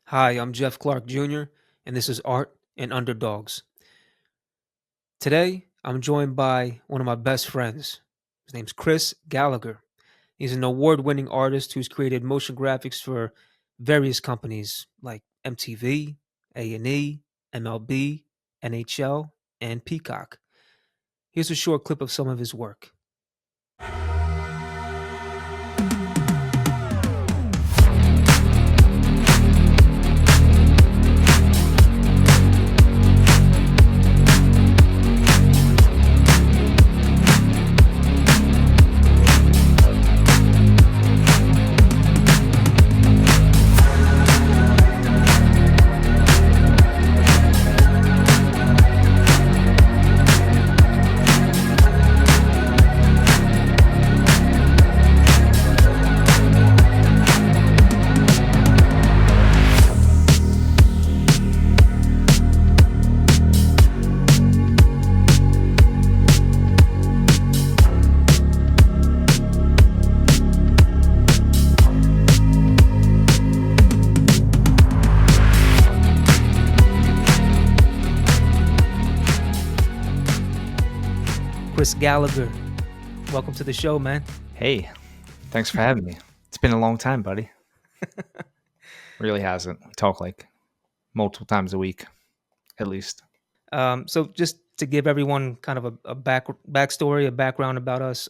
Hi, I'm Jeff Clark Jr., and this is Art and Underdogs. Today, I'm joined by one of my best friends. His name's Chris Gallagher. He's an award winning artist who's created motion graphics for various companies like MTV, A&E, MLB, NHL, and Peacock. Here's a short clip of some of his work. Chris Gallagher, welcome to the show, man. Hey, thanks for having me. It's been a long time, buddy. Really hasn't. We talk like multiple times a week, at least. So just to give everyone kind of a backstory, a background about us.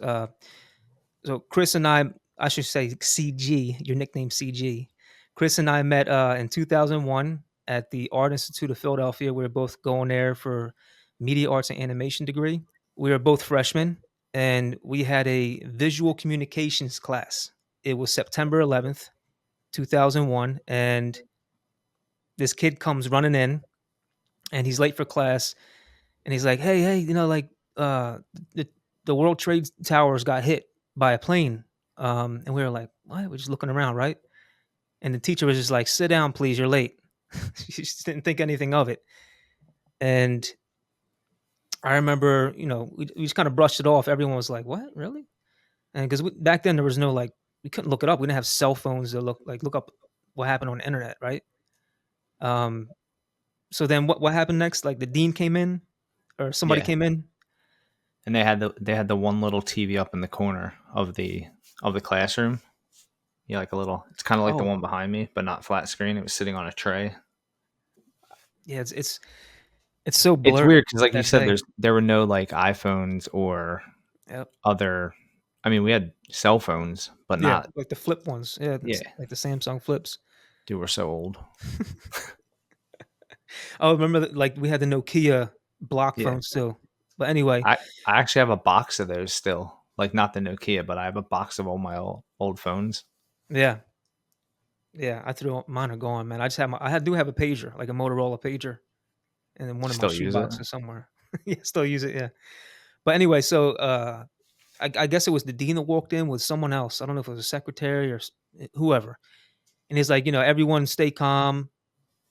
So Chris and I should say CG, your nickname CG. Chris and I met in 2001 at the Art Institute of Philadelphia. We were both going there for media arts and animation degree. We were both freshmen, and we had a visual communications class. It was September 11th, 2001, and this kid comes running in, and he's late for class, and he's like, "Hey, like uh, the the World Trade Towers got hit by a plane." And we were like, "What?" We're just looking around, right? And the teacher was just like, "Sit down, please. You're late." She just didn't think anything of it. And I remember, we just kind of brushed it off. Everyone was like, "What? Really?" And because back then there was no like, we couldn't look it up. We didn't have cell phones to look up what happened on the internet, right? Um, so then what happened next? Like the dean came in, or somebody Yeah, came in. and they had the one little TV up in the corner of the classroom. Yeah, like a little. It's kind of like the Oh, one behind me, but not flat screen. It was sitting on a tray. yeah, it's so It's blurry weird because, like you that said, day. there were no like iPhones or Yep. other. I mean, we had cell phones, but Yeah, not. like the flip ones. Yeah, Yeah, like the Samsung flips. dude, we're so old. Oh, remember that, like we had the Nokia block Yeah, phones too. But anyway, I actually have a box of those still. Like not the Nokia, but I have a box of all my old phones. yeah, yeah, I threw mine are gone, man. I just have I do have a pager, like a Motorola pager, and then one in my Still shoe use it. boxes somewhere. Yeah, still use it. Yeah. But anyway, so I guess it was the dean that walked in with someone else. I don't know if it was a secretary or whoever. And he's like, everyone stay calm.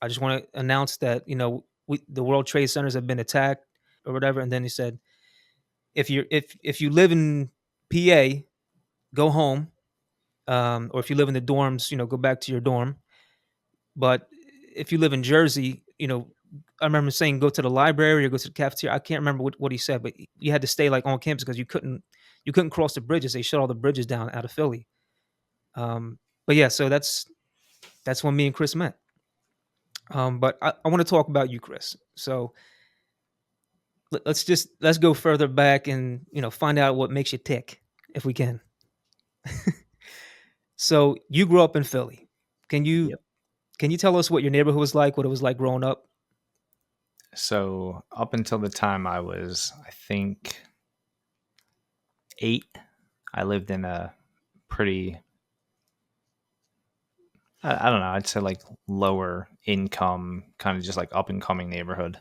I just want to announce that the World Trade Centers have been attacked or whatever. And then he said, if you live in PA, go home, or if you live in the dorms, go back to your dorm. But if you live in Jersey, I remember saying go to the library or go to the cafeteria. I can't remember what he said, but you had to stay like on campus because you couldn't cross the bridges. They shut all the bridges down out of Philly. But yeah, so that's when me and Chris met. But I want to talk about you, Chris. So let's go further back and find out what makes you tick, if we can. So you grew up in Philly. Can you Yep. can you tell us what your neighborhood was like? What it was like growing up? So up until the time I was, I think, 8, I lived in a pretty, I don't know, I'd say like lower income, kind of just like up and coming neighborhood.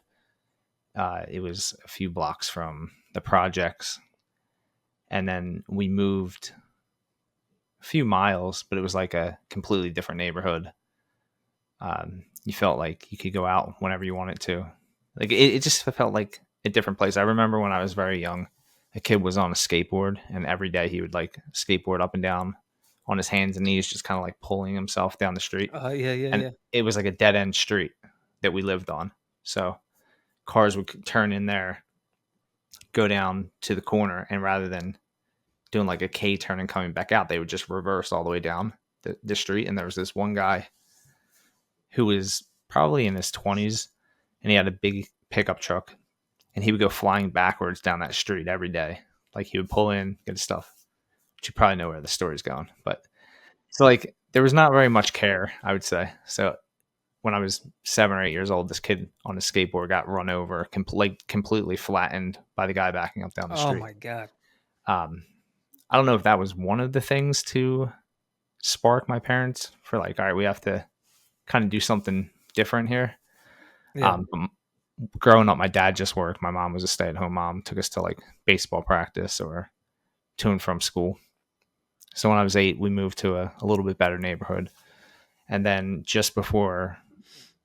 It was a few blocks from the projects. And then we moved a few miles, but it was like a completely different neighborhood. You felt like you could go out whenever you wanted to. Like it just felt like a different place. I remember when I was very young, a kid was on a skateboard, and every day he would like skateboard up and down on his hands and knees, just kind of like pulling himself down the street. Yeah, yeah, And yeah. it was like a dead end street that we lived on. So cars would turn in there, go down to the corner, and rather than doing like a K turn and coming back out, they would just reverse all the way down the street. And there was this one guy who was probably in his 20s, and he had a big pickup truck, and he would go flying backwards down that street every day. Like he would pull in, get his stuff. But you probably know where the story's going. But so like there was not very much care, I would say. So when I was 7 or 8 years old, this kid on a skateboard got run over, completely flattened by the guy backing up down the Oh street. my god. Um, I don't know if that was one of the things to spark my parents for like, all right, we have to kind of do something different here. Yeah, But growing up, my dad just worked. My mom was a stay-at-home mom, took us to like baseball practice or to and from school. So when I was 8, we moved to a little bit better neighborhood. And then just before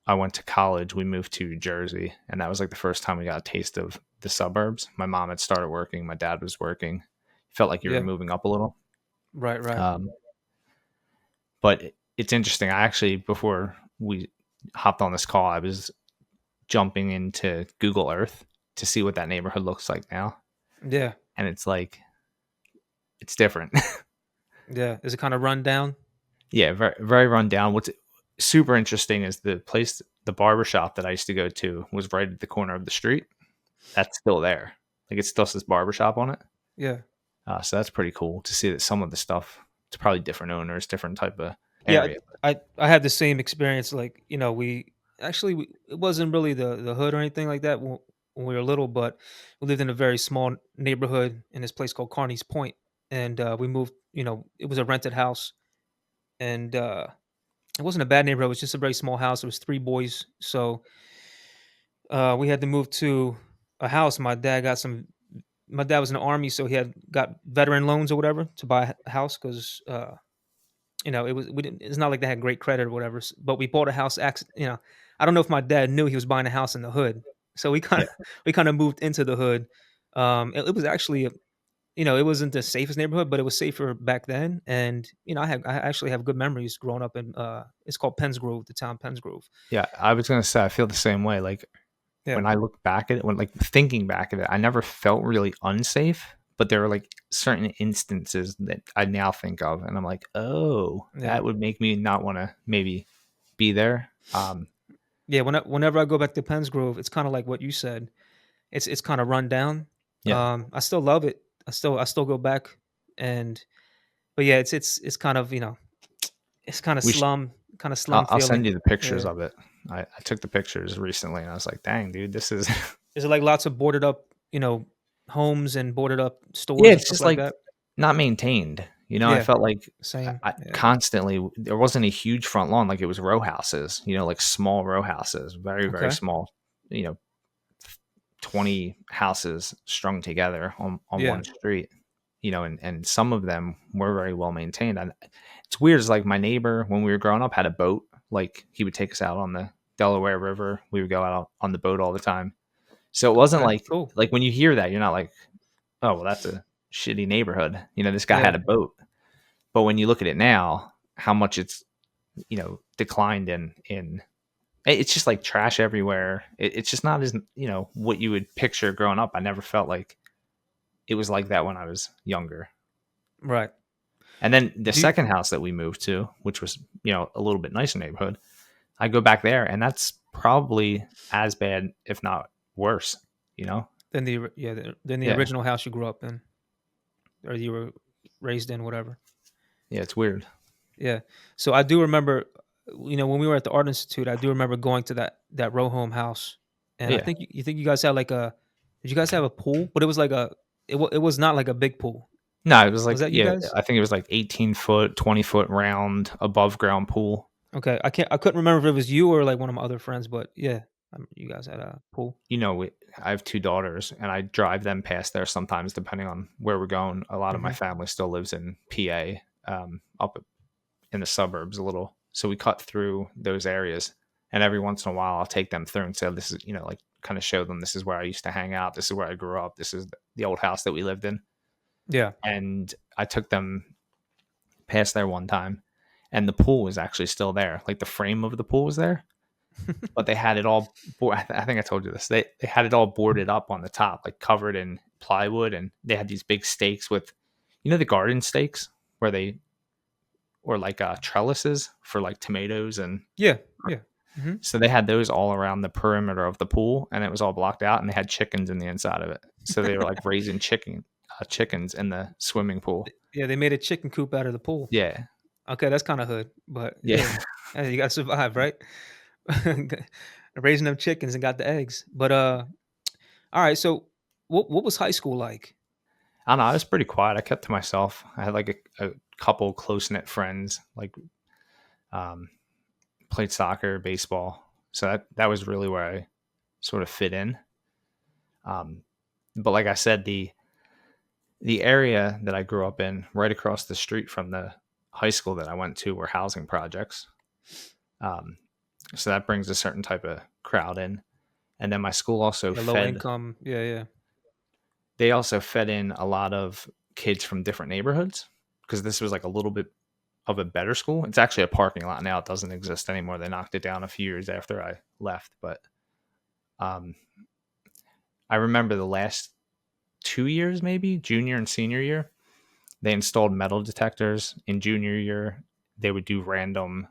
I went to college, we moved to Jersey. And that was like the first time we got a taste of the suburbs. My mom had started working, my dad was working. Felt like you were yeah. moving up a little. Right, right. Um, but it's interesting. I actually, before we hopped on this call, I was jumping into Google Earth to see what that neighborhood looks like now. Yeah, And it's like, it's different. yeah. Is it kind of run down? Yeah, very, very run down. What's super interesting is the place, the barber shop that I used to go to was right at the corner of the street. That's still there. Like it still says barbershop on it. Yeah, So that's pretty cool to see that some of the stuff, it's probably different owners, different type of yeah. area. I had the same experience. Like we actually it wasn't really the hood or anything like that when we were little, but we lived in a very small neighborhood in this place called Carney's Point, and we moved. It was a rented house, and it wasn't a bad neighborhood. It was just a very small house. It was three boys, so we had to move to a house. My dad was in the army, so he had got veteran loans or whatever to buy a house because it was we didn't. It's not like they had great credit or whatever. But we bought a house. I don't know if my dad knew he was buying a house in the hood, so we kind Yeah. of we kind of moved into the hood. It was actually it wasn't the safest neighborhood, but it was safer back then. And I actually have good memories growing up in it's called Pensgrove, the town Pensgrove. Yeah. I was going to say, I feel the same way. Like Yeah, when I look back at it, when like thinking back at it, I never felt really unsafe, but there were like certain instances that I now think of, and I'm like, oh, yeah, that would make me not want to maybe be there. yeah. Whenever I go back to Pensgrove, it's kind of like what you said. It's kind of run down. Yeah, I still love it. I still go back, and but yeah, it's kind of it's we. Sh- kind of slum I'll send feeling. you the pictures Yeah. of it. I took the pictures recently, and I was like, dang, dude, this is. Is it like lots of boarded up, homes and boarded up Yeah, stores and it's stuff just like like that? not maintained. I Yeah, felt like same. Yeah. constantly there wasn't a huge front lawn, like it was row houses, like small row houses, very, very Okay. small, you know, 20 houses strung together on Yeah. one street, and some of them were very well maintained. And it's weird, it's like my neighbor when we were growing up had a boat. Like he would take us out on the Delaware River. We would go out on the boat all the time. So it wasn't Okay. like Cool. when you hear that, you're not like, oh well, that's a shitty neighborhood. This guy Yeah. had a boat. But when you look at it now, how much it's declined in it's just like trash everywhere. It's just not as what you would picture growing up. I never felt like it was like that when I was younger. Right. And then the Do you, second house that we moved to, which was a little bit nicer neighborhood, I go back there, and that's probably as bad, if not worse. You know, than the yeah, original house you grew up in or you were raised in, whatever. yeah, it's weird. Yeah. So I do remember, when we were at the art institute, I do remember going to that row home house, and I Yeah, think you think you guys had like a, did you guys have a pool? But it was like it was not like a big pool. no, it was Was like that you guys? I think it was like 18 foot, 20 foot round above ground pool. Okay, I couldn't remember if it was you or like one of my other friends, but yeah, you guys had a pool. I have two daughters, and I drive them past there sometimes, depending on where we're going. A lot of my Hmm. family still lives in PA, up in the suburbs a little. So we cut through those areas, and every once in a while, I'll take them through and say, "This is, like, kind of show them this is where I used to hang out. This is where I grew up. This is the old house that we lived in." Yeah. And I took them passed there one time, and the pool was actually still there. Like the frame of the pool was there, but they had it all. I think I told you this. They had it all boarded up on the top, like covered in plywood, and they had these big stakes with, the garden stakes where they or like trellises for like tomatoes and Yeah, yeah. Hmm. so they had those all around the perimeter of the pool, and it was all blocked out, and they had chickens in the inside of it. So they were like raising chickens in the swimming pool. Yeah, they made a chicken coop out of the pool. Yeah, Okay, that's kinda hood, but yeah. yeah. Hey, you gotta survive, right? Raising them chickens and got the eggs. But, alright, so what was high school like? I don't know. I was pretty quiet. I kept to myself. I had like a couple close knit friends. Like, um, played soccer, baseball. So that was really where I sort of fit in. Um, but like I said, the area that I grew up in, right across the street from the high school that I went to, were housing projects. Um, so that brings a certain type of crowd in. And then my school also Yeah, low fed. income. Yeah, yeah. They also fed in a lot of kids from different neighborhoods because this was like a little bit of a better school. It's actually a parking lot now. It doesn't exist anymore. They knocked it down a few years after I left. But um, I remember the last 2 years, maybe junior and senior year, they installed metal detectors. In junior year, they would do random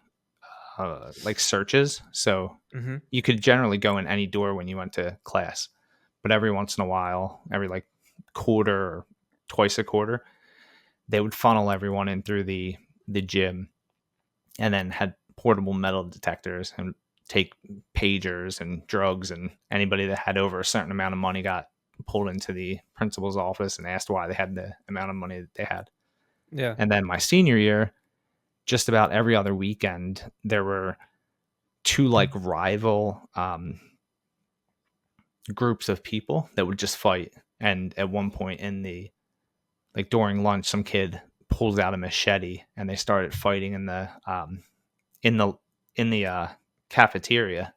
like searches. So Mhm. you could generally go in any door when you went to class, but every once in a while, every like quarter or twice a quarter, they would funnel everyone in through the gym, and then had portable metal detectors and take pagers and drugs, and anybody that had over a certain amount of money got pulled into the principal's office and asked why they had the amount of money that they had. Yeah. And then my senior year, just about every other weekend, there were two like rival groups of people that would just fight. And at one point in the like during lunch, some kid pulls out a machete and they started fighting in the in the cafeteria,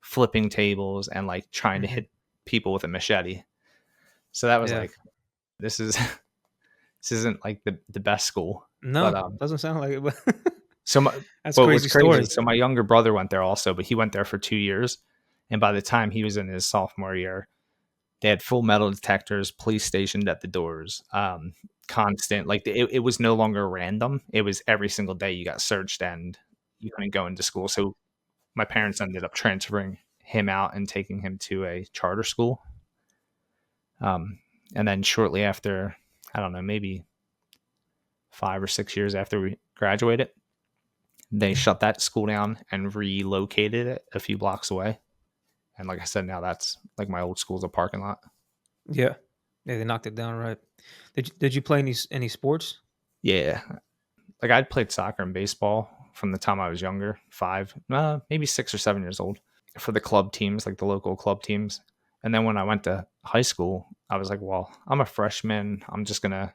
flipping tables and like trying to Mhm. hit people with a machete. So that was Yeah. like, this is this isn't like the best school. But No, doesn't sound like it, but so my that's a but what's crazy crazy, story. so my younger brother went there also, but he went there for 2 years. And by the time he was in his sophomore year, they had full metal detectors, police stationed at the doors, constant. Like it was no longer random. It was every single day you got searched and you couldn't go into school. So my parents ended up transferring him out and taking him to a charter school. Um, and then shortly after, I don't know, maybe 5 or 6 years after we graduated, they shut that school down and relocated it a few blocks away. And like I said, now that's like my old school's a parking lot. Yeah. Yeah, they knocked it down, right. Did you play any sports? Yeah. Like I'd played soccer and baseball from the time I was younger, maybe 6 or 7 years old, for the club teams, like the local club teams. And then when I went to high school, I was like, well, I'm a freshman. I'm just going to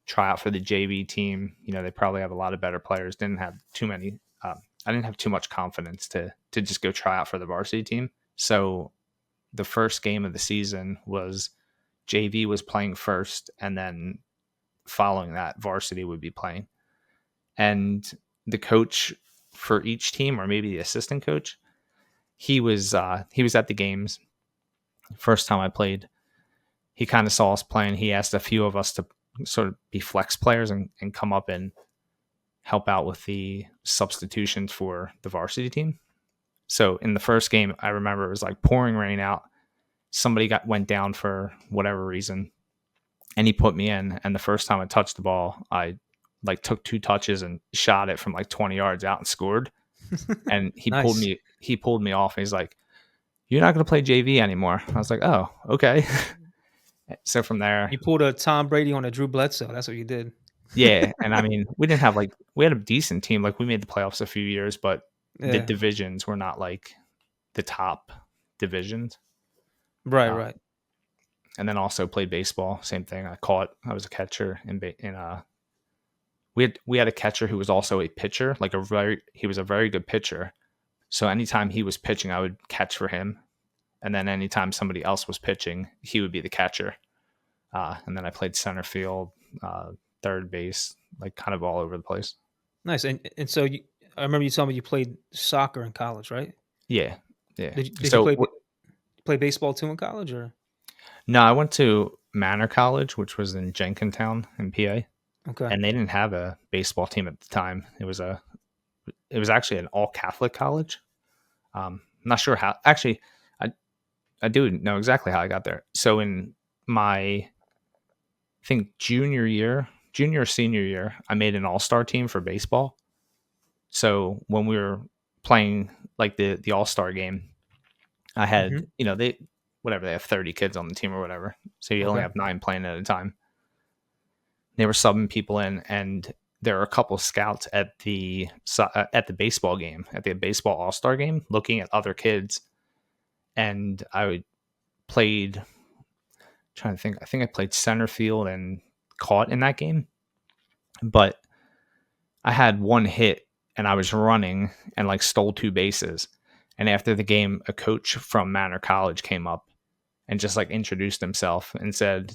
try out for the JV team. They probably have a lot of better players. Didn't have too many. I didn't have too much confidence to just go try out for the varsity team. So the first game of the season was JV was playing first, and then following that, varsity would be playing. And the coach for each team, or maybe the assistant coach, he was at the games. First time I played, he kind of saw us playing. He asked a few of us to sort of be flex players and come up and help out with the substitutions for the varsity team. So in the first game, I remember it was like pouring rain out. Somebody went down for whatever reason, and he put me in. And the first time I touched the ball, I like took 2 touches and shot it from like 20 yards out and scored. And he pulled Nice. me he pulled me off. And he's like, "You're not going to play JV anymore." I was like, "Oh, okay." So from there, You pulled a Tom Brady on a Drew Bledsoe, that's what you did. yeah. And I mean, we had a decent team. Like we made the playoffs a few years, but the Yeah. divisions were not like the top divisions. Right, Uh, right. and then also played baseball. Same thing. I was a catcher in we had a catcher who was also a pitcher. He was a very good pitcher. So anytime he was pitching, I would catch for him. And then anytime somebody else was pitching, he would be the catcher. And then I played center field, third base, like kind of all over the place. Nice. And so I remember you telling me you played soccer in college, right? Yeah, yeah. Did you So play baseball too in college, or? no, I went to Manor College, which was in Jenkintown in PA, Okay. and they didn't have a baseball team at the time. It was actually an all Catholic college. I'm not sure how. Actually, I I do know exactly how I got there. So in my I think junior or senior year, I made an all star team for baseball. So when we were playing like the all star game, I had, Hmm. they whatever, they have 30 kids on the team or whatever. So you only Okay. have 9 playing at a time. They were subbing people in, and there were a couple of scouts at the baseball game, at the baseball all-star game, looking at other kids, and played trying to think. I think I played center field and caught in that game, but I had one hit and I was running and like stole 2 bases. And after the game, a coach from Manor College came up and just like introduced himself and said,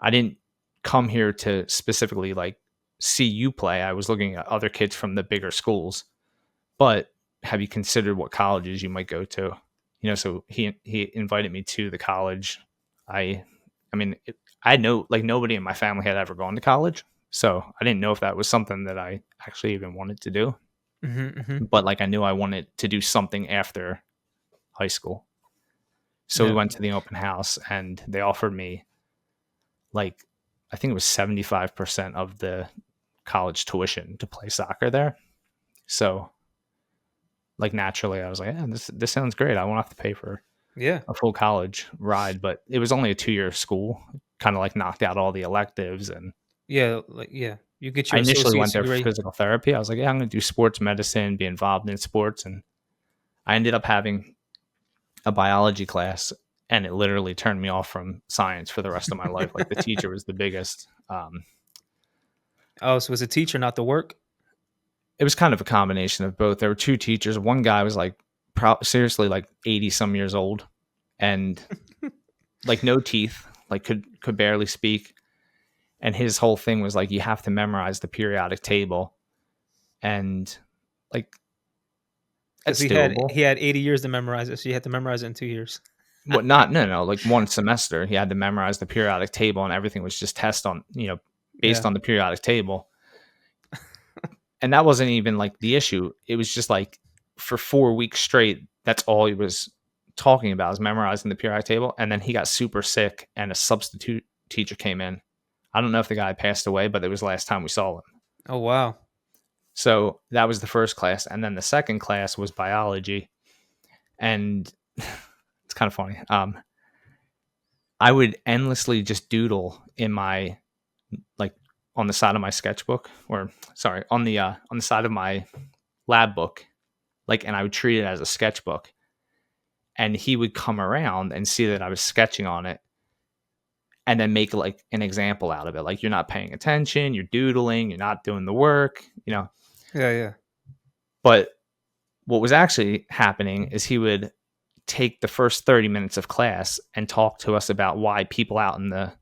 I didn't come here to specifically like see you play. I was looking at other kids from the bigger schools, but have you considered what colleges you might go to? So he invited me to the college. I I mean, I know like nobody in my family had ever gone to college, so I didn't know if that was something that I actually even wanted to do. Hmm. Hmm. But like I knew I wanted to do something after high school. So we Yeah. went to the open house and they offered me like I think it was 75% of the college tuition to play soccer there. So like naturally I was like, yeah, this sounds great. I won't have to pay for Yeah. a full college ride, but it was only a 2-year school, kind of like knocked out all the electives. And Yeah. Like, yeah. You get I your initially went associate's there for degree. physical therapy. I was like, yeah, I'm going to do sports medicine, be involved in sports. And I ended up having a biology class, and it literally turned me off from science for the rest of my life. Like the teacher was the biggest. Oh, so it's a teacher, not the work. It was kind of a combination of both. There were 2 teachers. One guy was like seriously like 80 some years old and like no teeth, like could barely speak. And his whole thing was like you have to memorize the periodic table, and like Because that's he had doable. he had 80 years to memorize it, so you had to memorize it in 2 years. What not no no like one semester he had to memorize the periodic table, and everything was just test on based Yeah. on the periodic table. And that wasn't even like the issue. It was just like for 4 weeks straight, that's all he was talking about is memorizing the periodic table. And then he got super sick, and a substitute teacher came in. I don't know if the guy passed away, but it was the last time we saw him. Oh wow. So that was the first class, and then the second class was biology, and it's kind of funny. I would endlessly just doodle in my like on the side of my sketchbook, or sorry, on the side of my lab book, like, and I would treat it as a sketchbook. And he would come around and see that I was sketching on it, and then make like an example out of it. Like, you're not paying attention, you're doodling, you're not doing the work. Yeah, yeah. But what was actually happening is he would take the first 30 minutes of class and talk to us about why people out in the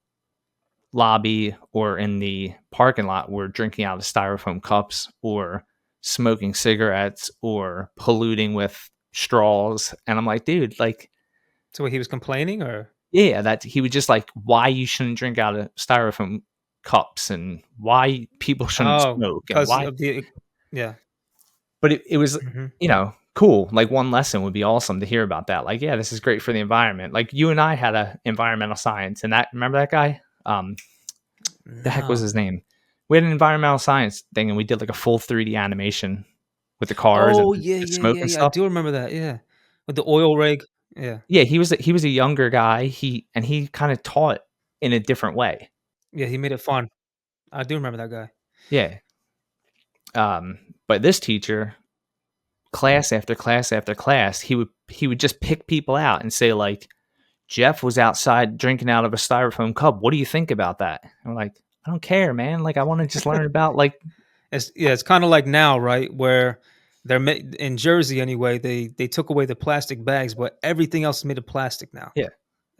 lobby or in the parking lot were drinking out of styrofoam cups or smoking cigarettes or polluting with straws. And I'm like, dude, like, So what, he was complaining, or? yeah, that he would just like why you shouldn't drink out of styrofoam cups and why people shouldn't Oh, smoke and because why. of the yeah. But it was, Mhm. cool. Like one lesson would be awesome to hear about that. Like, yeah, this is great for the environment. Like you and I had a environmental science, and that remember that guy? The heck was No. his name? We had an environmental science thing, and we did like a full 3D animation with the cars and Oh, the yeah, the yeah, smoke yeah, and yeah, I stuff. do remember that, yeah. With the oil rig. Yeah. Yeah, he was a younger guy. He kind of taught in a different way. Yeah, he made it fun. I do remember that guy. Yeah. But this teacher, class after class after class, he would just pick people out and say like, Jeff was outside drinking out of a styrofoam cup. What do you think about that? I'm like, I don't care, man. Like, I want to just learn about like, It's kinda like now, right, where they're ma in Jersey anyway, they took away the plastic bags, but everything else is made of plastic now. yeah,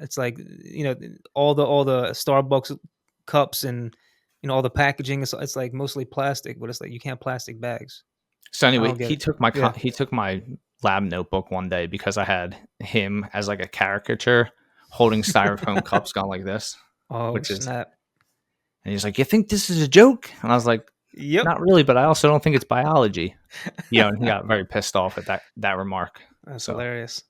It's like, all the Starbucks cups and, all the packaging. It's like mostly plastic, but it's like you can't plastic bags. So I anyway, don't get it. Yeah. he took my lab notebook one day because I had him as like a caricature holding styrofoam cups going like this, Oh which is, snap. and he's like, "You think this is a joke?" And I was like, Yep. "Not really, but I also don't think it's biology." And he got very pissed off at that remark. That's So hilarious.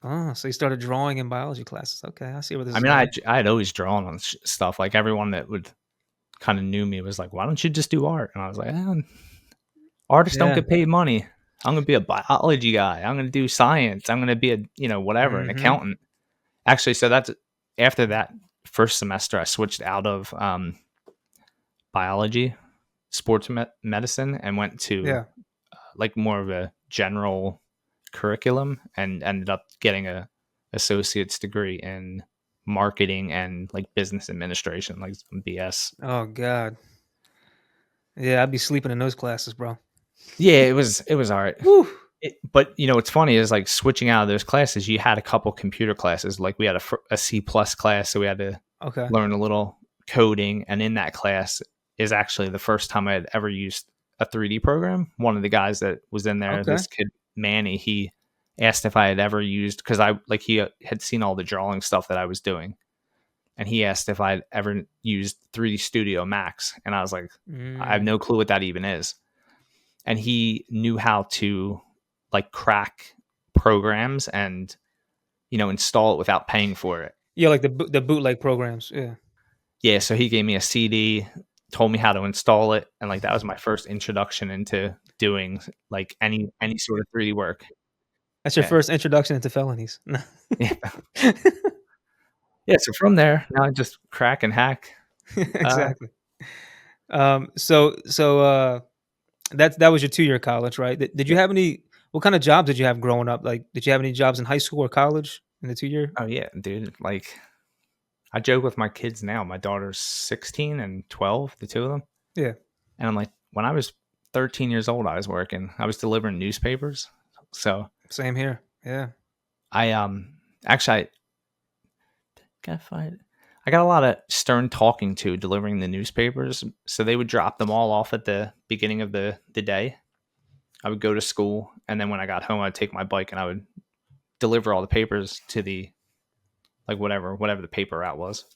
Oh, so you started drawing in biology classes. Okay, I see where this I is mean, going. I had always drawn on stuff. Like everyone that would kind of knew me was like, "Why don't you just do art?" And I was like, "Artists don't Yeah. get paid money. I'm gonna be a biology guy. I'm gonna do science. I'm gonna be a whatever, an Mm-hmm. accountant." Actually, so that's after that first semester, I switched out of biology, medicine, and went to Yeah. like more of a general curriculum, and ended up getting a associate's degree in marketing and like business administration, like some BS. Oh God. Yeah, I'd be sleeping in those classes, bro. Yeah, it was all right. Whew. But what's funny is like switching out of those classes, you had a couple computer classes. Like we had a C plus class, so we had to Okay. learn a little coding. And in that class is actually the first time I had ever used a 3D program. One of the guys that was in there, Okay. this kid Manny, he asked if I had ever used, because I like he had seen all the drawing stuff that I was doing, and he asked if I had ever used 3D Studio Max, and I was like, I have Mm. no clue what that even is. And he knew how to like crack programs and install it without paying for it. Yeah, like the bootleg programs. Yeah. Yeah, so he gave me a CD, told me how to install it, and like that was my first introduction into doing like any sort of 3D work. That's your Yeah. first introduction into felonies. Yeah. Yeah, so from there, now I just crack and hack. Exactly. So that was your 2-year college, right? Did you Yeah. have any what kind of jobs did you have growing up? Like, did you have any jobs in high school or college in the 2-year? Oh yeah, dude. Like I joke with my kids now. My daughter's 16 and 12, the two of them. Yeah, And I'm like, when I was 13 years old, I was working. I was delivering newspapers. So same here. Yeah. I actually gotta find I got a lot of stern talking to delivering the newspapers. So they would drop them all off at the beginning of the day. I would go to school, and then when I got home, I'd take my bike and I would deliver all the papers to the like whatever the paper route was.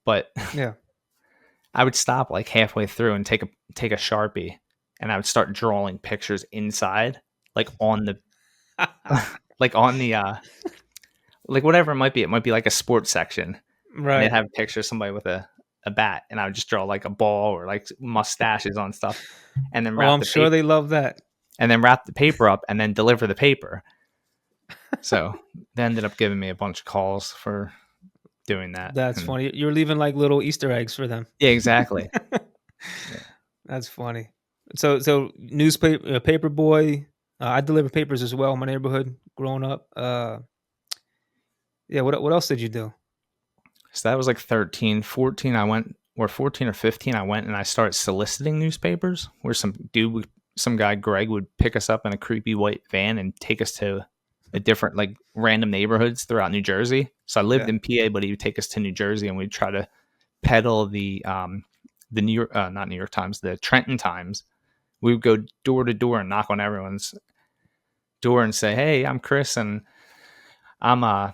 But Yeah. I would stop like halfway through and take a Sharpie, and I would start drawing pictures inside, like on the like on the like whatever it might be. It might be like a sports section, and they'd Right. have pictures of somebody with a bat, and I would just draw like a ball or like mustaches on stuff, and then Oh, I'm sure they love that. wrap the paper up, and then deliver the paper. So they ended up giving me a bunch of calls for doing that. That's And funny. You're leaving like little Easter eggs for them. yeah, exactly. Yeah. That's funny. So newspaper paper boy. I deliver papers as well in my neighborhood growing up. Yeah. What else did you do? So that was like 13, 14. I went, or 14 or 15. I went and I started soliciting newspapers where some guy, Greg, would pick us up in a creepy white van and take us to a different, like random neighborhoods throughout New Jersey. So I lived Yeah. in PA, but he would take us to New Jersey and we'd try to peddle the New York, not New York Times, the Trenton Times. We would go door to door and knock on everyone's door and say, "Hey, I'm Chris, and I'm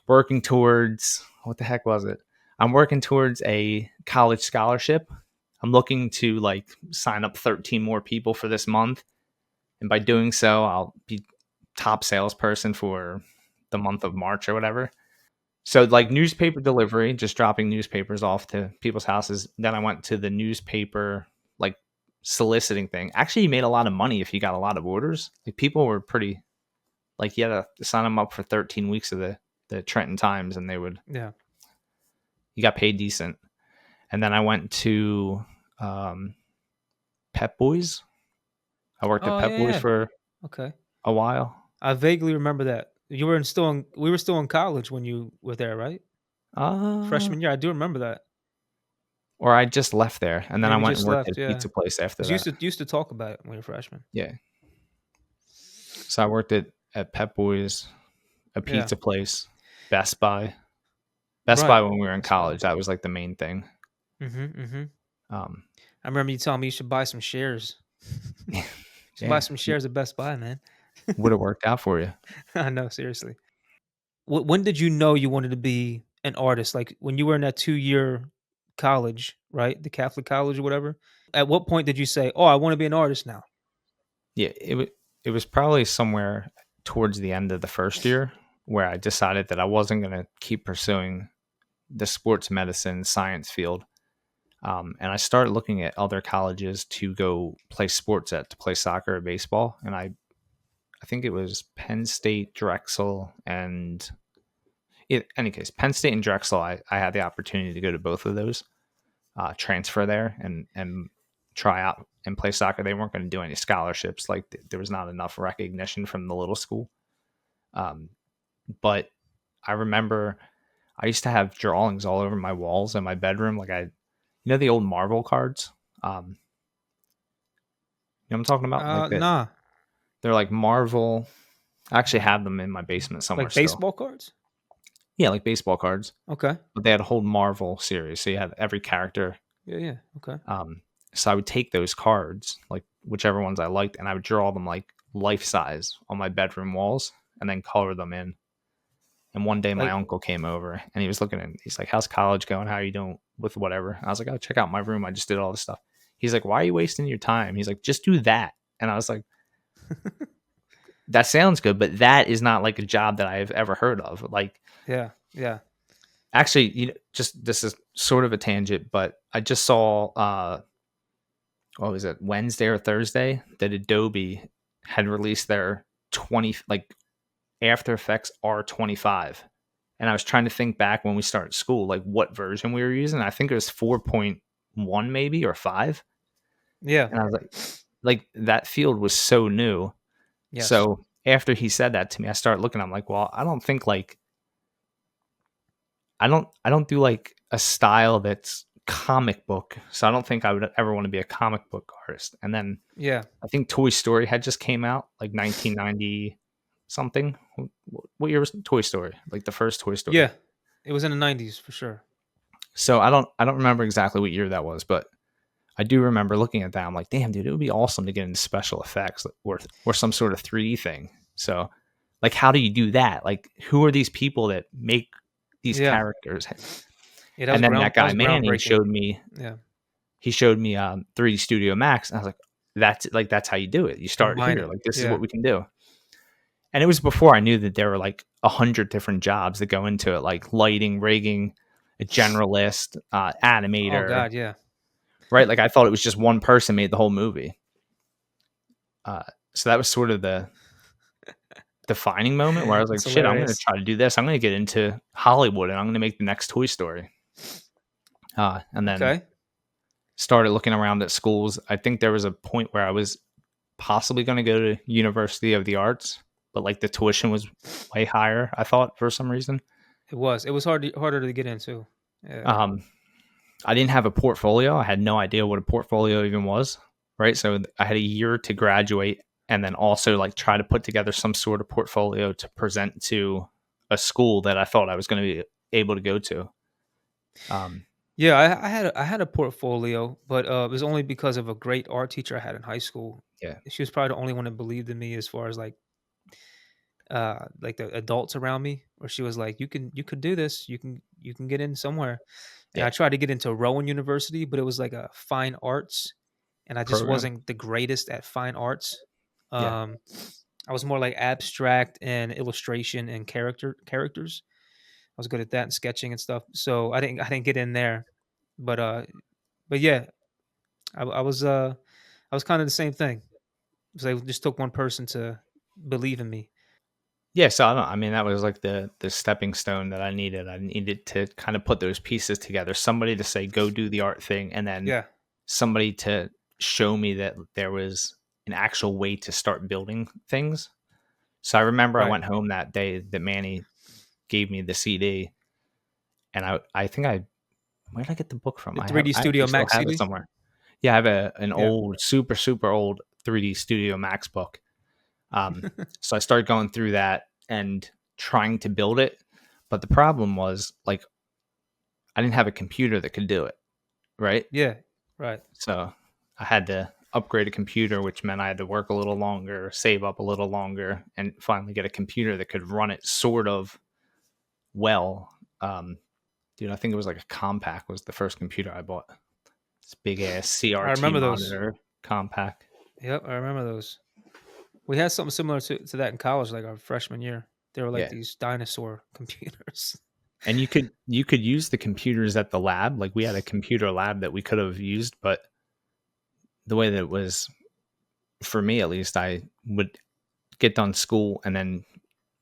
working towards what the heck was it? I'm working towards a college scholarship. I'm looking to like sign up 13 more people for this month, and by doing so, I'll be top salesperson for the month of March or whatever." So like newspaper delivery, just dropping newspapers off to people's houses. Then I went to the newspaper like soliciting thing. Actually, you made a lot of money if you got a lot of orders. Like people were pretty like you had to sign them up for 13 weeks of the Trenton Times, and Yeah. you got paid decent. And then I went to um, Pep Boys. I worked at Oh Pep yeah. Boys Yeah. for Okay. a while. I vaguely remember that. You were in still in we were still in college when you were there, right? Uh, Freshman year. I do remember that. or I just left there, and then I Maybe went and just worked at left. a Yeah. pizza place after Because that. used to talk about it when you're a freshman. Yeah. So I worked at Pep Boys, a Yeah. pizza place, Best Buy. Best Right. Buy when we were in That's fine. college, that was like the main thing. Mhm, mhm. Um, I remember you telling me you should buy some shares. Should buy yeah, some shares of Best Buy, man. would have worked out for you. I know, seriously. When did you know you wanted to be an artist? Like, when you were in that 2-year college, right? The Catholic college or whatever? At what point did you say, "Oh, I wanna be an artist now?" Yeah, it was probably somewhere towards the end of the first year where I decided that I wasn't going to keep pursuing the sports medicine science field. And I started looking at other colleges to go play sports at, to play soccer or baseball. And I think it was Penn State, Drexel, and in any case, Penn State and Drexel. I had the opportunity to go to both of those, transfer there and try out and play soccer. They weren't going to do any scholarships. Like there was not enough recognition from the little school. Um, but I remember I used to have drawings all over my walls in my bedroom. Like the old Marvel cards. You know what I'm talking about? Like that. Nah. They're like Marvel. I actually have them in my basement somewhere Like still. baseball cards? Yeah, like baseball cards. Okay. But they had a whole Marvel series, so you had every character. Yeah, yeah, okay. So I would take those cards, like whichever ones I liked, and I would draw them like life size on my bedroom walls, and then color them in. And one day my Like uncle came over and he was looking at, he's like, "How's college going? How are you doing with whatever?" And I was like, "Oh, check out my room. I just did all this stuff." He's like, "Why are you wasting your time?" He's like, "Just do that." And I was like, "That sounds good, but that is not like a job that I've ever heard of." Like, yeah, yeah. actually, just this is sort of a tangent, but I just saw, what was it, Wednesday or Thursday, that Adobe had released their 20, like After Effects R25. And I was trying to think back when we started school, like what version we were using. I think it was 4.1 maybe or 5. Yeah. And I was like that field was so new. Yes. So after he said that to me, I started looking, I'm like, well, I don't think like I don't do like a style that's comic book. So I don't think I would ever want to be a comic book artist. And then Yeah. I think Toy Story had just came out, like 1990 something. What year was Toy Story? Like the first Toy Story. Yeah. It was in the '90s for sure. So I don't remember exactly what year that was, but I do remember looking at that. I'm like, damn, dude, it would be awesome to get into special effects or some sort of 3D thing. So, like, how do you do that? Like, who are these people that make these Yeah. characters? Yeah, And then that that guy was Manning groundbreaking. showed me. Yeah. He showed me 3D Studio Max, and I was like, that's how you do it. You start Combine here. it. Like, this is Yeah. what we can do. And it was before I knew that there were like 100 different jobs that go into it, like lighting, rigging, a generalist, Oh animator, god, yeah. right? Like I thought it was just one person made the whole movie. Uh, so that was sort of the defining moment where I was like, It's shit, I'm going to hilarious. try to do this. I'm going to get into Hollywood and I'm going to make the next Toy Story. And then Okay. started looking around at schools. I think there was a point where I was possibly going to go to University of the Arts, but like the tuition was way higher, I thought, for some reason. It was. It was harder to get into. Yeah. Um, I didn't have a portfolio. I had no idea what a portfolio even was, right? So I had a year to graduate and then also like try to put together some sort of portfolio to present to a school that I thought I was going to be able to go to. Um, Yeah, I had a portfolio, but, it was only because of a great art teacher I had in high school. yeah, She was probably the only one that believed in me as far as, like the adults around me, where she was like, you could do this. You can get in somewhere." And yeah, I tried to get into Rowan University, but it was like a fine arts, and I just program. wasn't the greatest at fine arts. Yeah, Um, I was more like abstract and illustration and characters. I was good at that and sketching and stuff. So I didn't get in there. But but yeah, I was kind of the same thing. Because I just took one person to believe in me. yeah. So I don't. I mean, that was like the stepping stone that I needed. I needed to kind of put those pieces together. Somebody to say, "Go do the art thing," and then Yeah, somebody to show me that there was an actual way to start building things. So I remember I right. went home that day that Manny gave me the CD, and I think where did I get the book from? The 3D I Studio actually still Max have it CD. somewhere. Yeah, I have an Yeah. old, super old 3D Studio Max book. So I started going through that and trying to build it, but the problem was like I didn't have a computer that could do it. right? Yeah. Right. So I had to upgrade a computer, which meant I had to work a little longer, save up a little longer, and finally get a computer that could run it sort of well. Um, Dude, I think it was like a compact was the first computer I bought. This big ass I CRT remember those. monitor compact. Yep, I remember those. We had something similar to that in college, like our freshman year. They were like Yeah. these dinosaur computers. And you could use the computers at the lab. Like we had a computer lab that we could have used, but the way that it was for me at least, I would get done school and then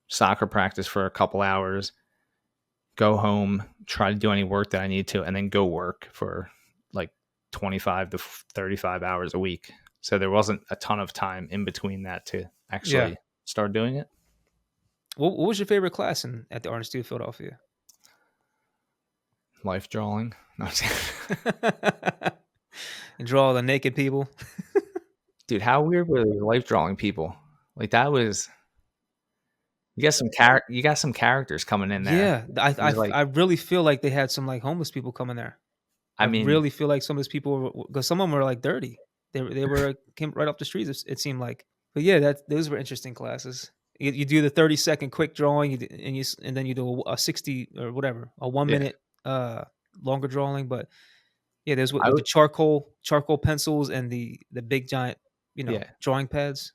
soccer practice for a couple hours, go home, try to do any work that I need to, and then go work for like 25 to 35 hours a week. So there wasn't a ton of time in between that to Yeah. actually start doing it. What was your favorite class in at the Art Institute of Philadelphia? Life drawing. No, And draw the naked people. dude, how weird were the life drawing people? Like that was you got some characters coming in there. Yeah, It was like I really feel like they had some like homeless people coming there. I I mean, really feel like some of those people because some of them were like dirty. They were came right off the streets. It seemed like. But yeah, that those were interesting classes. You do the 30-second quick drawing, and then you do a 60 or whatever, a one yeah, minute longer drawing. But yeah, there's I with the would charcoal pencils and the big giant yeah. drawing pads.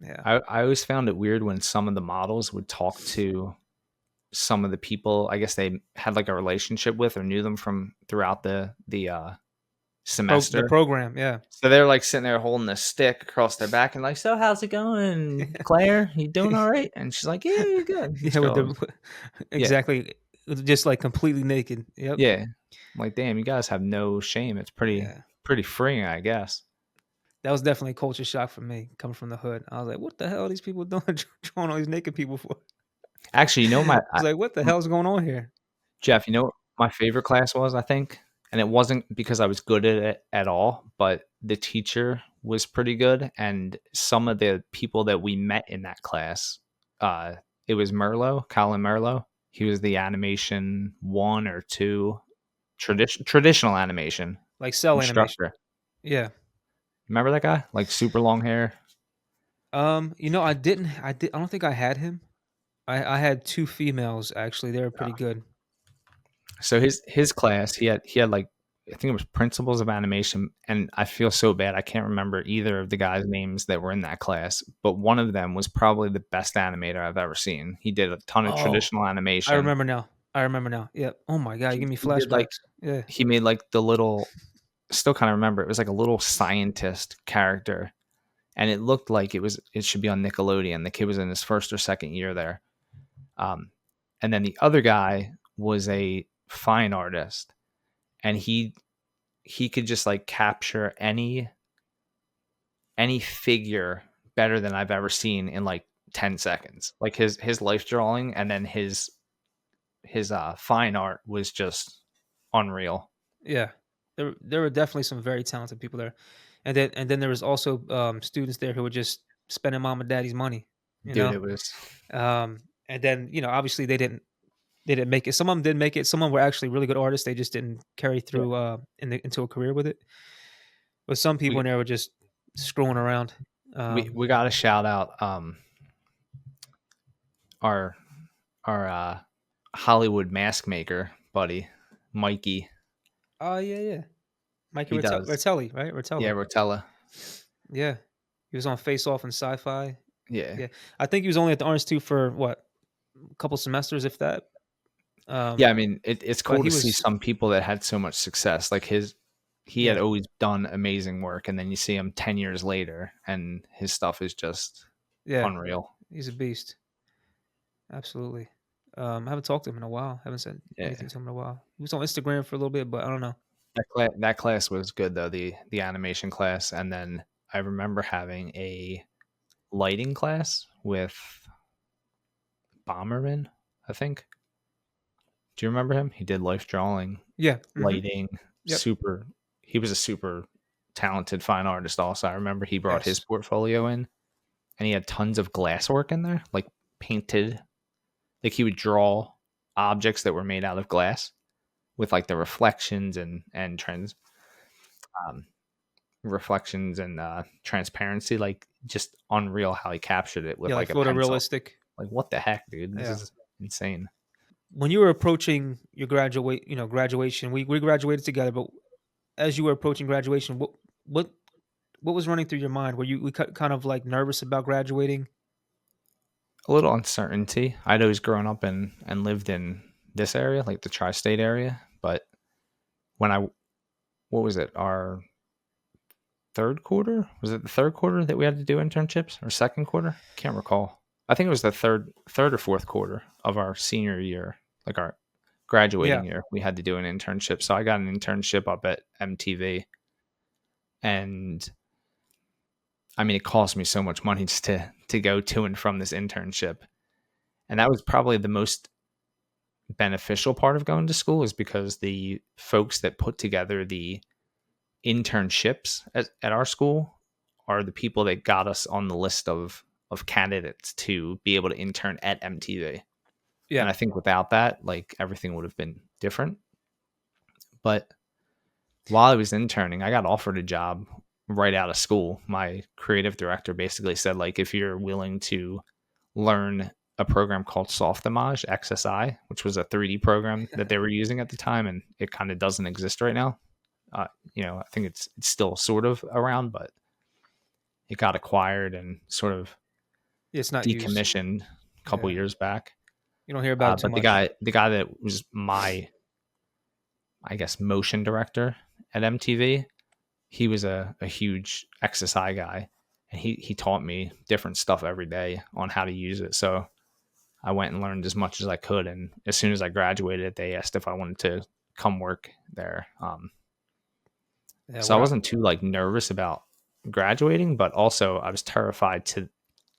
Yeah. I always found it weird when some of the models would talk to some of the people I guess they had like a relationship with or knew them from throughout the The semester. program, yeah. So they're like sitting there holding a stick across their back and like, so how's it going, Claire? You doing all right? And she's like, yeah, you're good. This Yeah, with girl, the yeah, exactly, just like completely naked. Yep. yeah. I'm like, damn, you guys have no shame. It's Yeah. pretty freeing, I guess. That was definitely a culture shock for me coming from the hood. I was like, "What the hell are these people doing drawing all these naked people for?" Actually, you know I was like, "What the hell is going on here?" Jeff, you know what my favorite class was, I think? And it wasn't because I was good at it at all, but the teacher was pretty good. And some of the people that we met in that class, uh, it was Colin Merlot. He was the animation one or two traditional animation Like cell animation. instructor. Yeah. Remember that guy? Like super long hair. I don't think I had him. I had 2 females actually. They were pretty good. So his class, he had like I think it was principles of animation, and I feel so bad I can't remember either of the guys' names that were in that class, but one of them was probably the best animator I've ever seen. He did a ton of Oh, traditional I animation. remember now. I remember now. Yep. Oh my god, you give me He did like flashbacks. Yeah. he made like the little still kind of remember it was like a little scientist character, and it looked like it should be on Nickelodeon. The kid was in his first or second year there. Um, and then the other guy was a fine artist, and he could just like capture any figure better than I've ever seen in like 10 seconds. Like his life drawing and then his fine art was just unreal. Yeah. There were definitely some very talented people there. And then there was also students there who were just spending mom and daddy's money, you Dude, know. it was And then, obviously they didn't make it. Some of them did make it. Some of them were actually really good artists. They just didn't carry yeah. through into a career with it. But some people We in there were just screwing around. we got to shout out our our Hollywood mask maker buddy, Mikey. Oh yeah, yeah. Mikey He does. Ratelli, right? Yeah, Rotella. Rotella. Yeah. He was on Face Off and Sci-Fi. Yeah. Yeah. I think he was only at the Art Institute for what, a couple semesters, if that. Yeah, Um, I mean, it's but cool he to see was some people that had so much success. Like he had yeah, always done amazing work, and then you see him 10 years later, and his stuff is just yeah. unreal. He's a beast. Absolutely. I haven't talked to him in a while. Haven't said anything Yeah, to him in a while. He was on Instagram for a little bit, but I don't know. that class was good though, the animation class, and then I remember having a lighting class with Bomberman. I think. Do you remember him? He did life drawing, Yeah. lighting, Yep. super. He was a super talented fine artist. Also, I remember he brought his Yes. portfolio in and he had tons of glass work in there, like painted. Like he would draw objects that were made out of glass with like the reflections and trans um, reflections and transparency, like just unreal how he captured it with Yeah, like like a pencil. photorealistic. Like what the heck, dude? This Yeah. is insane. When you were approaching your graduation, we graduated together, but as you were approaching graduation, what what was running through your mind? Were you kind of like nervous about graduating? A little uncertainty. I'd always grown up and lived in this area, like the tri-state area, but when I what was it? Our third quarter? Was it the third quarter that we had to do internships or second quarter? Can't recall. I think it was the third or fourth quarter of our senior year, like our Yeah. graduating year. We had to do an internship. So I got an internship up at MTV, and I mean it cost me so much money just to go to and from this internship. And that was probably the most beneficial part of going to school, is because the folks that put together the internships at our school are the people that got us on the list of candidates to be able to intern at MTV. And Yeah. I think without that, like everything would have been different. But while I was interning, I got offered a job right out of school. My creative director basically said, like, if you're willing to learn a program called Softimage XSI, which was a 3D program that they were using at the time, and it kind of doesn't exist right now. I think it's still sort of around, but it got acquired and sort of It's not used. decommissioned a couple Yeah. years back. You don't hear about it too But the much. guy, the guy that was my, I guess, motion director at MTV, he was a huge XSI guy, and he taught me different stuff every day on how to use it. So I went and learned as much as I could, and as soon as I graduated, they asked if I wanted to come work there. Yeah, So I what I wasn't too like nervous about graduating, but also I was terrified to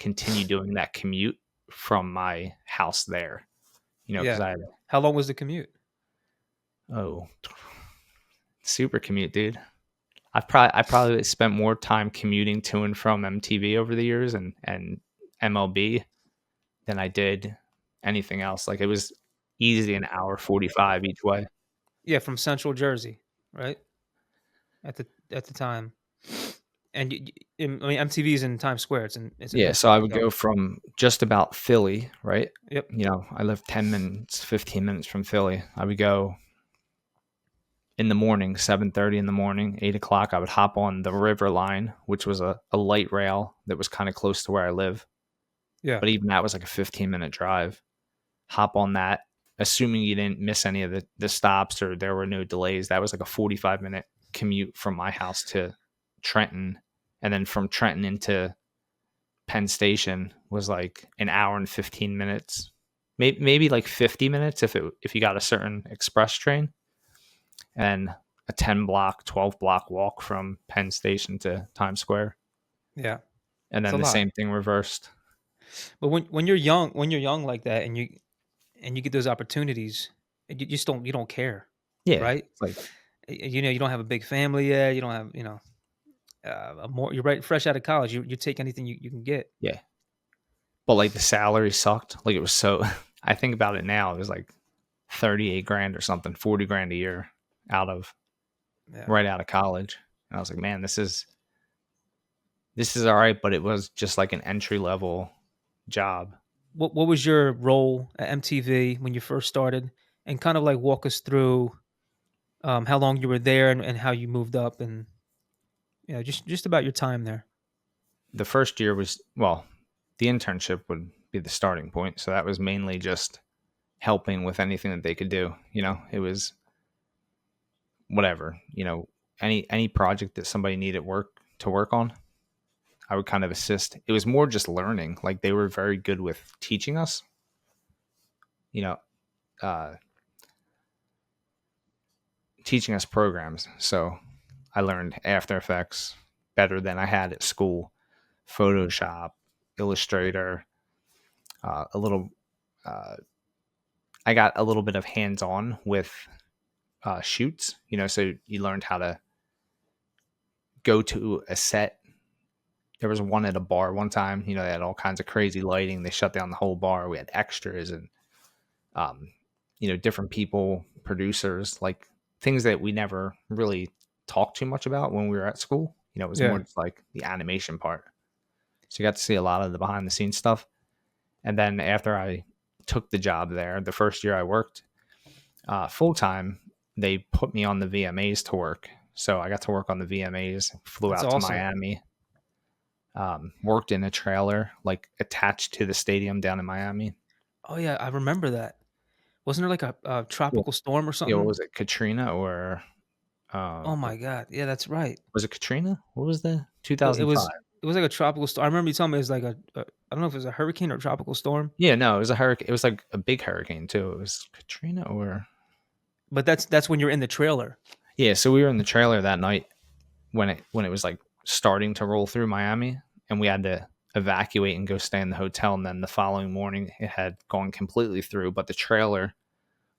continue doing that commute from my house there. Because yeah. I had How long was the commute? oh super commute, dude. I probably spent more time commuting to and from MTV over the years and MLB than I did anything else. Like it was easy an hour 45 each way. Yeah, from Central Jersey, right? At the time. And I mean MTV's in Times Square. It's in Yeah, so I Pennsylvania. would So, go from just about Philly, right? yep. I live 10 minutes, 15 minutes from Philly. I would go in the morning, 7:30 in the morning, 8 o'clock. I would hop on the River Line, which was a light rail that was kind of close to where I live. Yeah. But even that was like a 15-minute drive. Hop on that, assuming you didn't miss any of the stops or there were no delays. That was like a 45-minute commute from my house to Trenton. And then from Trenton into Penn Station was like an hour and 15 minutes, maybe like 50 minutes if you got a certain express train, and a 10 block, 12 block walk from Penn Station to Times Square. Yeah. And It's then a the lot. same thing reversed. But when you're young like that and you get those opportunities, you just you don't care, Yeah. right? It's like, You don't have a big family yet. You don't have, you're right fresh out of college. You take anything you can get. yeah. But like the salary sucked. Like it was so, I think about it now, it was like 38 grand or something, 40 grand a year out of Yeah. right out of college. And I was like, man, this is all right. But it was just like an entry level job. What was your role at MTV when you first started? And kind of like walk us through how long you were there and how you moved up and just about your time there. The first year was, well, the internship would be the starting point. So that was mainly just helping with anything that they could do. It was whatever, any project that somebody needed work on, I would kind of assist. It was more just learning. Like they were very good with teaching us, you know, uh, teaching us programs. So I learned After Effects better than I had at school, Photoshop, Illustrator, a little. Uh, I got a little bit of hands on with shoots, so you learned how to go to a set. There was one at a bar one time, they had all kinds of crazy lighting. They shut down the whole bar. We had extras and, different people producers, like things that we never really talked too much about when we were at school. You know, it was more Yeah, just like the animation part. So you got to see a lot of the behind the scenes stuff. And then after I took the job there, the first year I worked full time, they put me on the VMAs to work. So I got to work on the VMAs, flew that's out to awesome. Miami, worked in a trailer like attached to the stadium down in Miami. Oh yeah, I remember that. Wasn't there like a Well, tropical storm or yeah, what something? was it, Katrina or Oh my god, yeah, that's right. was it Katrina? What was the It 2005? was it was like a tropical storm. I remember you telling me it was like a I don't know if it was a hurricane or a tropical storm, Yeah, no, it was a hurricane. It was like a big hurricane too. It was Katrina or but that's when you're in the trailer. yeah. So we were in the trailer that night when it was like starting to roll through Miami, and we had to evacuate and go stay in the hotel. And then the following morning, it had gone completely through, but the trailer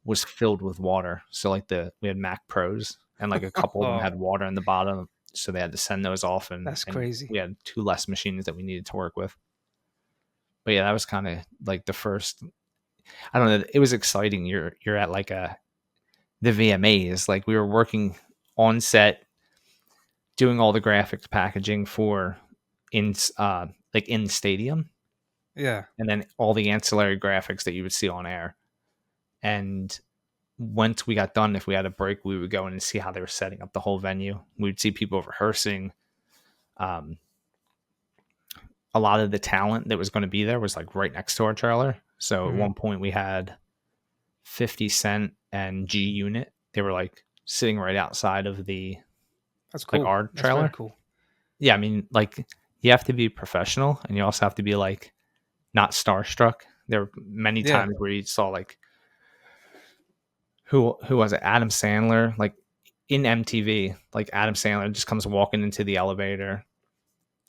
was filled with water. So like we had Mac Pros, and like a couple of them Oh, had water in the bottom, so they had to send those off, that's and crazy. we had two less machines that we needed to work with. But yeah, that was kind of like the first. I don't know. It was exciting. You're at like the VMAs. Like we were working on set, doing all the graphics packaging for in like in the stadium, Yeah, and then all the ancillary graphics that you would see on air. And once we got done, if we had a break, we would go in and see how they were setting up the whole venue. We'd see people rehearsing. Um, a lot of the talent that was going to be there was like right next to our trailer. So at mhm. one point we had 50 Cent and G Unit. They were like sitting right outside of the That's like cool. our That's very trailer. cool. Yeah, I mean, like you have to be professional, and you also have to be like not starstruck. There were many Yeah. times where you saw like who was it? Adam Sandler, like in MTV, like Adam Sandler just comes walking into the elevator,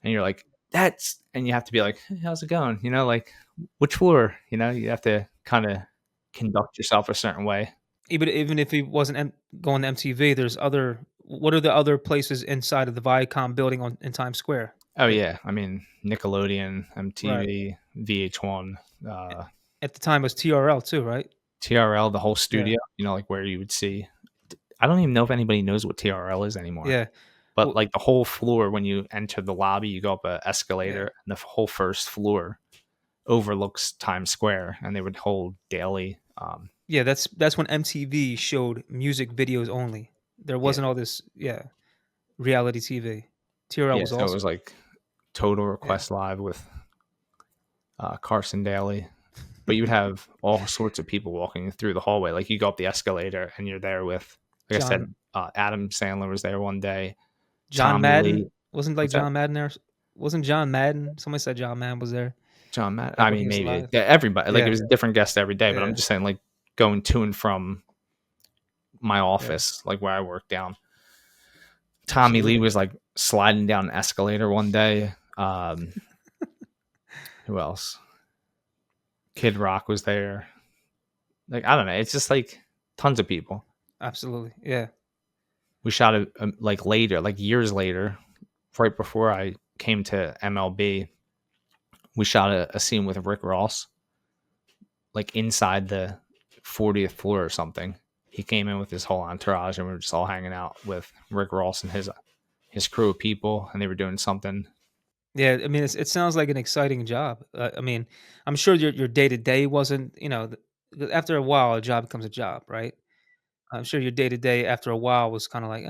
and you're like, and you have to be like, hey, how's it going? You know, like which floor? You know, you have to kind of conduct yourself a certain way. Even if he wasn't going to MTV, there's other what are the other places inside of the Viacom building on in Times Square? Oh Like yeah, I mean Nickelodeon, right. MTV, VH1, A at the time, it was TRL too, right? TRL, the whole Yeah. studio. You know, like where you would see. I don't even know if anybody knows what TRL is anymore. Yeah. But Well, like the whole floor, when you enter the lobby, you go up a yeah. escalator, and the whole first floor overlooks Times Square, and they would hold daily. Yeah, that's when MTV showed music videos only. There Yeah, wasn't all this, yeah, reality TV. TRL yeah. was So it was awesome. like Total Yeah. Request Live with Carson Daly, but you would have all sorts of people walking through the hallway. Like you go up the escalator, and you're there with, like I John said, Adam Sandler was there one day. John Tommy Madden Lee, wasn't like what's that? John Madden there? Wasn't John Madden? Somebody said John Madden was there John Matt. back I when he mean, was maybe alive. yeah, everybody. Like it Yeah. was a different guest every day, but I'm Yeah. just saying, like going to and from my Yeah. office, like where I work down. Tommy Lee Absolutely. was like sliding down an escalator one day. Who else? Kid Rock was there. Like I don't know. It's just like tons of people. Absolutely. Yeah. We shot it like later, like years later, right before I came to MLB. We shot a scene with Rick Ross, like inside the 40th floor or something. He came in with his whole entourage, and we were just all hanging out with Rick Ross and his crew of people, and they were doing something. Yeah, I mean, it sounds like an exciting job. I mean, I'm sure your day to day wasn't, after a while, a job becomes a job, right? I'm sure your day to day after a while was kind of like,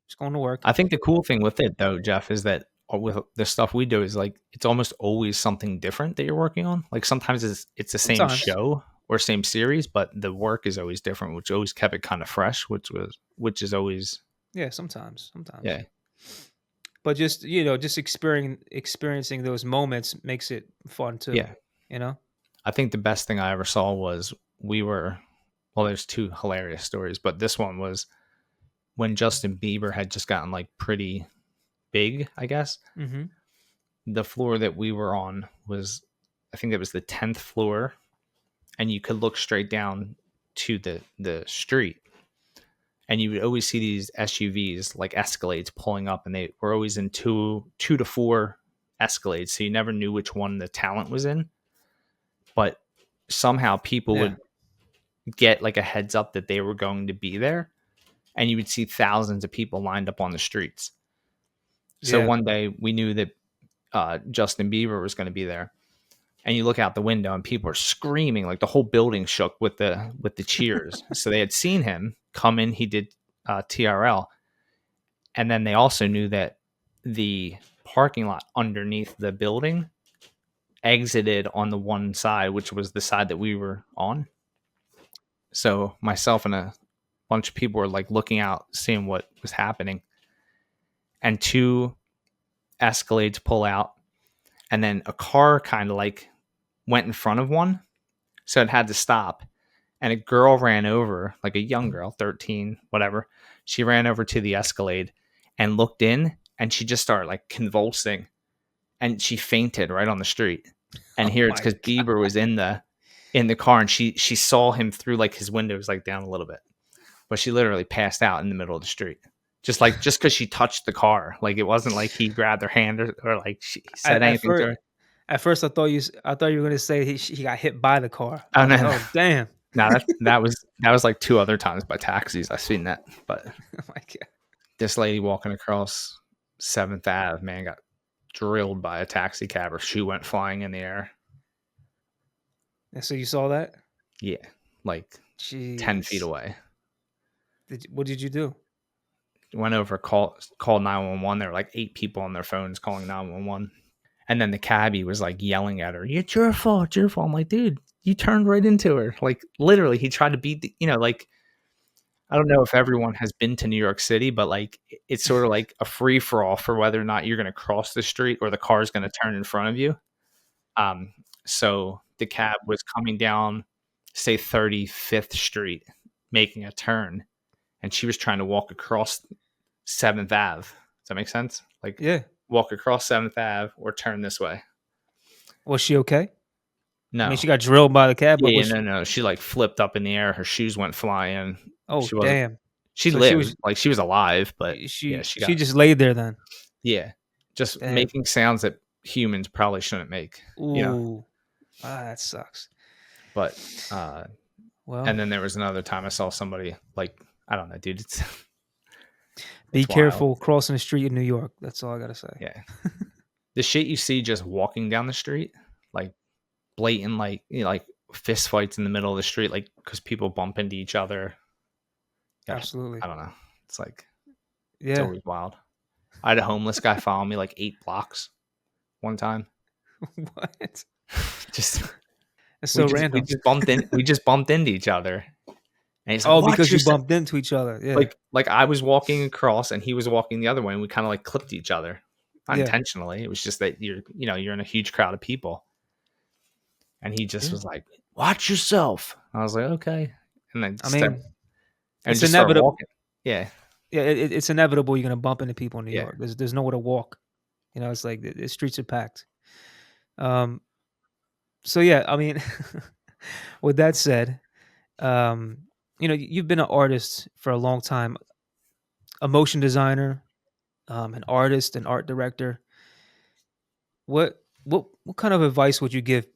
just going to work. I think the cool thing with it though, Jeff, is that with the stuff we do is like it's almost always something different that you're working on. Like sometimes it's the same Sometimes, show or same series, but the work is always different, which always kept it kind of fresh, which is always yeah, sometimes. yeah. But just just experiencing those moments makes it fun too. Yeah. You know? I think the best thing I ever saw was we were well, there's two hilarious stories, but this one was when Justin Bieber had just gotten like pretty big, I guess. Hmm. The floor that we were on was, I think it was the 10th floor, and you could look straight down to the street, and you would always see these SUVs like Escalades pulling up, and they were always in two to four Escalades, so you never knew which one the talent was in. But somehow people Yeah. would get like a heads up that they were going to be there, and you would see thousands of people lined up on the streets. So Yeah. one day we knew that Justin Bieber was going to be there, and you look out the window and people are screaming, like the whole building shook with the cheers. So they had seen him come in. He did TRL, and then they also knew that the parking lot underneath the building exited on the one side, which was the side that we were on. So myself and a bunch of people were like looking out, seeing what was happening, and two Escalades pull out, and then a car kind of like went in front of one, so it had to stop. And a girl ran over, like a young girl, 13, whatever. She ran over to the Escalade and looked in, and she just started like convulsing, and she fainted right on the street. And Oh here it's my because god. Bieber was in the car, and she saw him through like his windows like down a little bit, but she literally passed out in the middle of the street. Just because she touched the car, like it wasn't like he grabbed her hand or like she said At anything to first, her. I thought you were gonna say he got hit by the car. I Oh was no, like, no, oh damn. no, that was like two other times by taxis. I've seen that, but Oh my god. this lady walking across Seventh Ave, man, got drilled by a taxi cab. Her shoe went flying in the air. And so you saw that? Yeah, like 10 feet Jeez. away. What did you do? Went over, called 911. There were like 8 people on their phones calling 911. And then the cabbie was like yelling at her, "It's your fault, it's your fault." I'm like, dude, you turned right into her. Like literally, he tried to beat like I don't know if everyone has been to New York City, but like it's sort of like a free for all for whether or not you're going to cross the street or the car is going to turn in front of you. Um, so the cab was coming down, say 35th Street, making a turn, and she was trying to walk across 7th Ave. Does that make sense? Like Yeah. walk across 7th Ave or turn this way. Was she okay? I mean, No. she got drilled by the cab, but Yeah, yeah, was no, she? no. She like flipped up in the air. Her shoes went flying. Oh She wasn't. damn. She So she lived. was Like she was alive, but yeah, she she she got. just laid there then. Yeah, just Damn. making sounds that humans probably shouldn't make. You know, Ooh. Ah, that sucks. but Well, and then there was another time I saw somebody like I don't know, dude. be It's wild. careful crossing the street in New York. That's all I gotta say. Yeah, the shit you see just walking down the street, like blatant, like like fist fights in the middle of the street, like because people bump into each other. Yeah, Absolutely. I don't know. It's like it's Yeah. always wild. I had a homeless guy follow me like 8 blocks one time. What? Just It's so random. we just bumped into each other. And he's like, Oh, "Watch because you yourself." bumped into each other. Yeah. Like I was walking across and he was walking the other way and we kind of like clipped each other. Not Yeah. intentionally. It was just that you're in a huge crowd of people. And he just Yeah. was like, "Watch yourself." I was like, "Okay." And then I mean, and it's just started inevitable. walking. Yeah. Yeah, it's inevitable you're gonna bump into people in New Yeah. York. There's nowhere to walk. You know, it's like the streets are packed. Um, so yeah, I mean, with that said, um, you've been an artist for a long time, a motion designer, an artist, an art director. What kind of advice would you give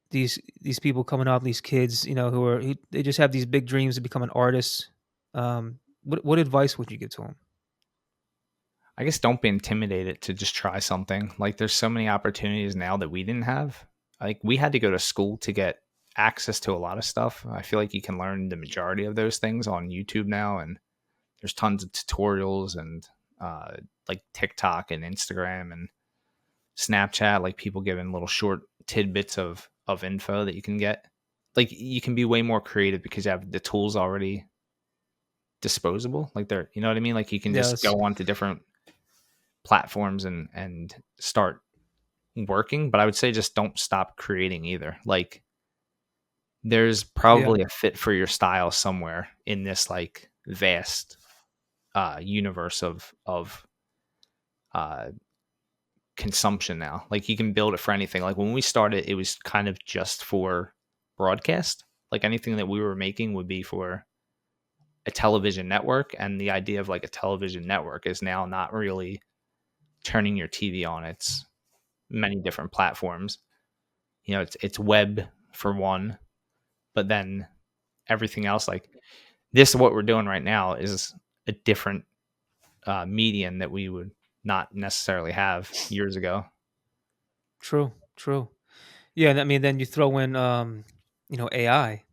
these people coming up, these kids, they just have these big dreams to become an artist? What advice would you give to them? I guess don't be intimidated to just try something. Like there's so many opportunities now that we didn't have. Like we had to go to school to get access to a lot of stuff. I feel like you can learn the majority of those things on YouTube now, and there's tons of tutorials and like TikTok and Instagram and Snapchat. Like people giving little short tidbits of info that you can get. Like you can be way more creative because you have the tools already disposable. Like they're, you know what I mean? Like you can just Yes. go on to different platforms and start working, but I would say just don't stop creating either. Like there's Yeah. probably a fit for your style somewhere in this like vast universe of uh consumption now. Like you can build it for anything. Like when we started, it was kind of just for broadcast. Like anything that we were making would be for a television network, and the idea of like a television network is now not really turning your TV on. It's many different platforms. It's web for one, but then everything else, like this, what we're doing right now is a different median that we would not necessarily have years ago. True, true. Yeah, and I mean, then you throw in, AI.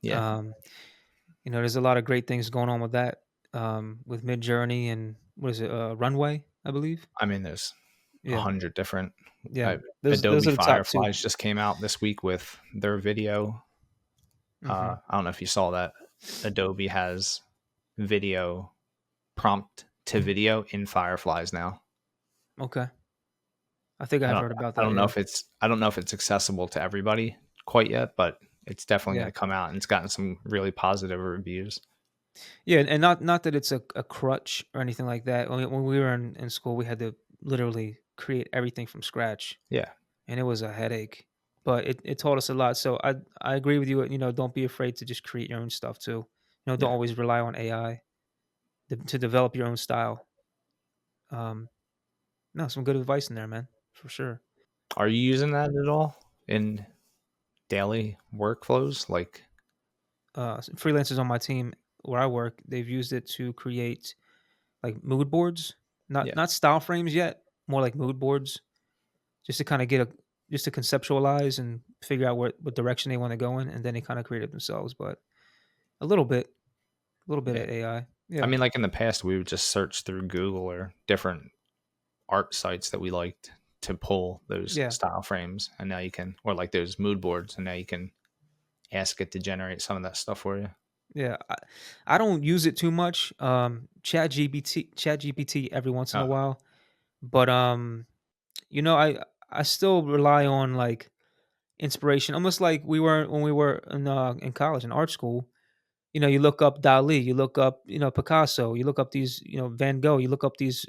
Yeah. Um, there's a lot of great things going on with that, with Midjourney and what is it, Runway, I believe. I mean, there's a Yeah, hundred different. yeah. Uh, Those Adobe are the top two. Fireflies just came out this week with their video. Hmm. I don't know if you saw that. Adobe has video prompt to video in Fireflies now. Okay, I think I've heard about I that. don't know Yeah, if it's accessible to everybody quite yet, but it's definitely yeah, going to come out, and it's gotten some really positive reviews. yeah. And not that it's a crutch or anything like that. When we were in school, we had to literally create everything from scratch, Yeah, and it was a headache. But it taught us a lot. So I agree with you. Don't be afraid to just create your own stuff too. Don't yeah. always rely on AI to develop your own style. Um, no, some good advice in there, man, for sure. Are you using that at all in daily workflows? Like, Some freelancers on my team where I work, they've used it to create like mood boards, not yeah, not style frames yet, more like mood boards, just to kind of just to conceptualize and figure out what direction they want to go in, and then they kind of create it themselves. But a little bit, a little bit yeah. of AI. I Yeah, mean, like in the past, we would just search through Google or different art sites that we liked to pull those yeah, style frames, and now you can, or like those mood boards, and now you can ask it to generate some of that stuff for you. yeah. I don't use it too much. Chat GPT every once in a Oh, while, but I still rely on like inspiration, almost like we were when we were in college in art school. You look up Dali, you look up Picasso, you look up these Van Gogh, you look up these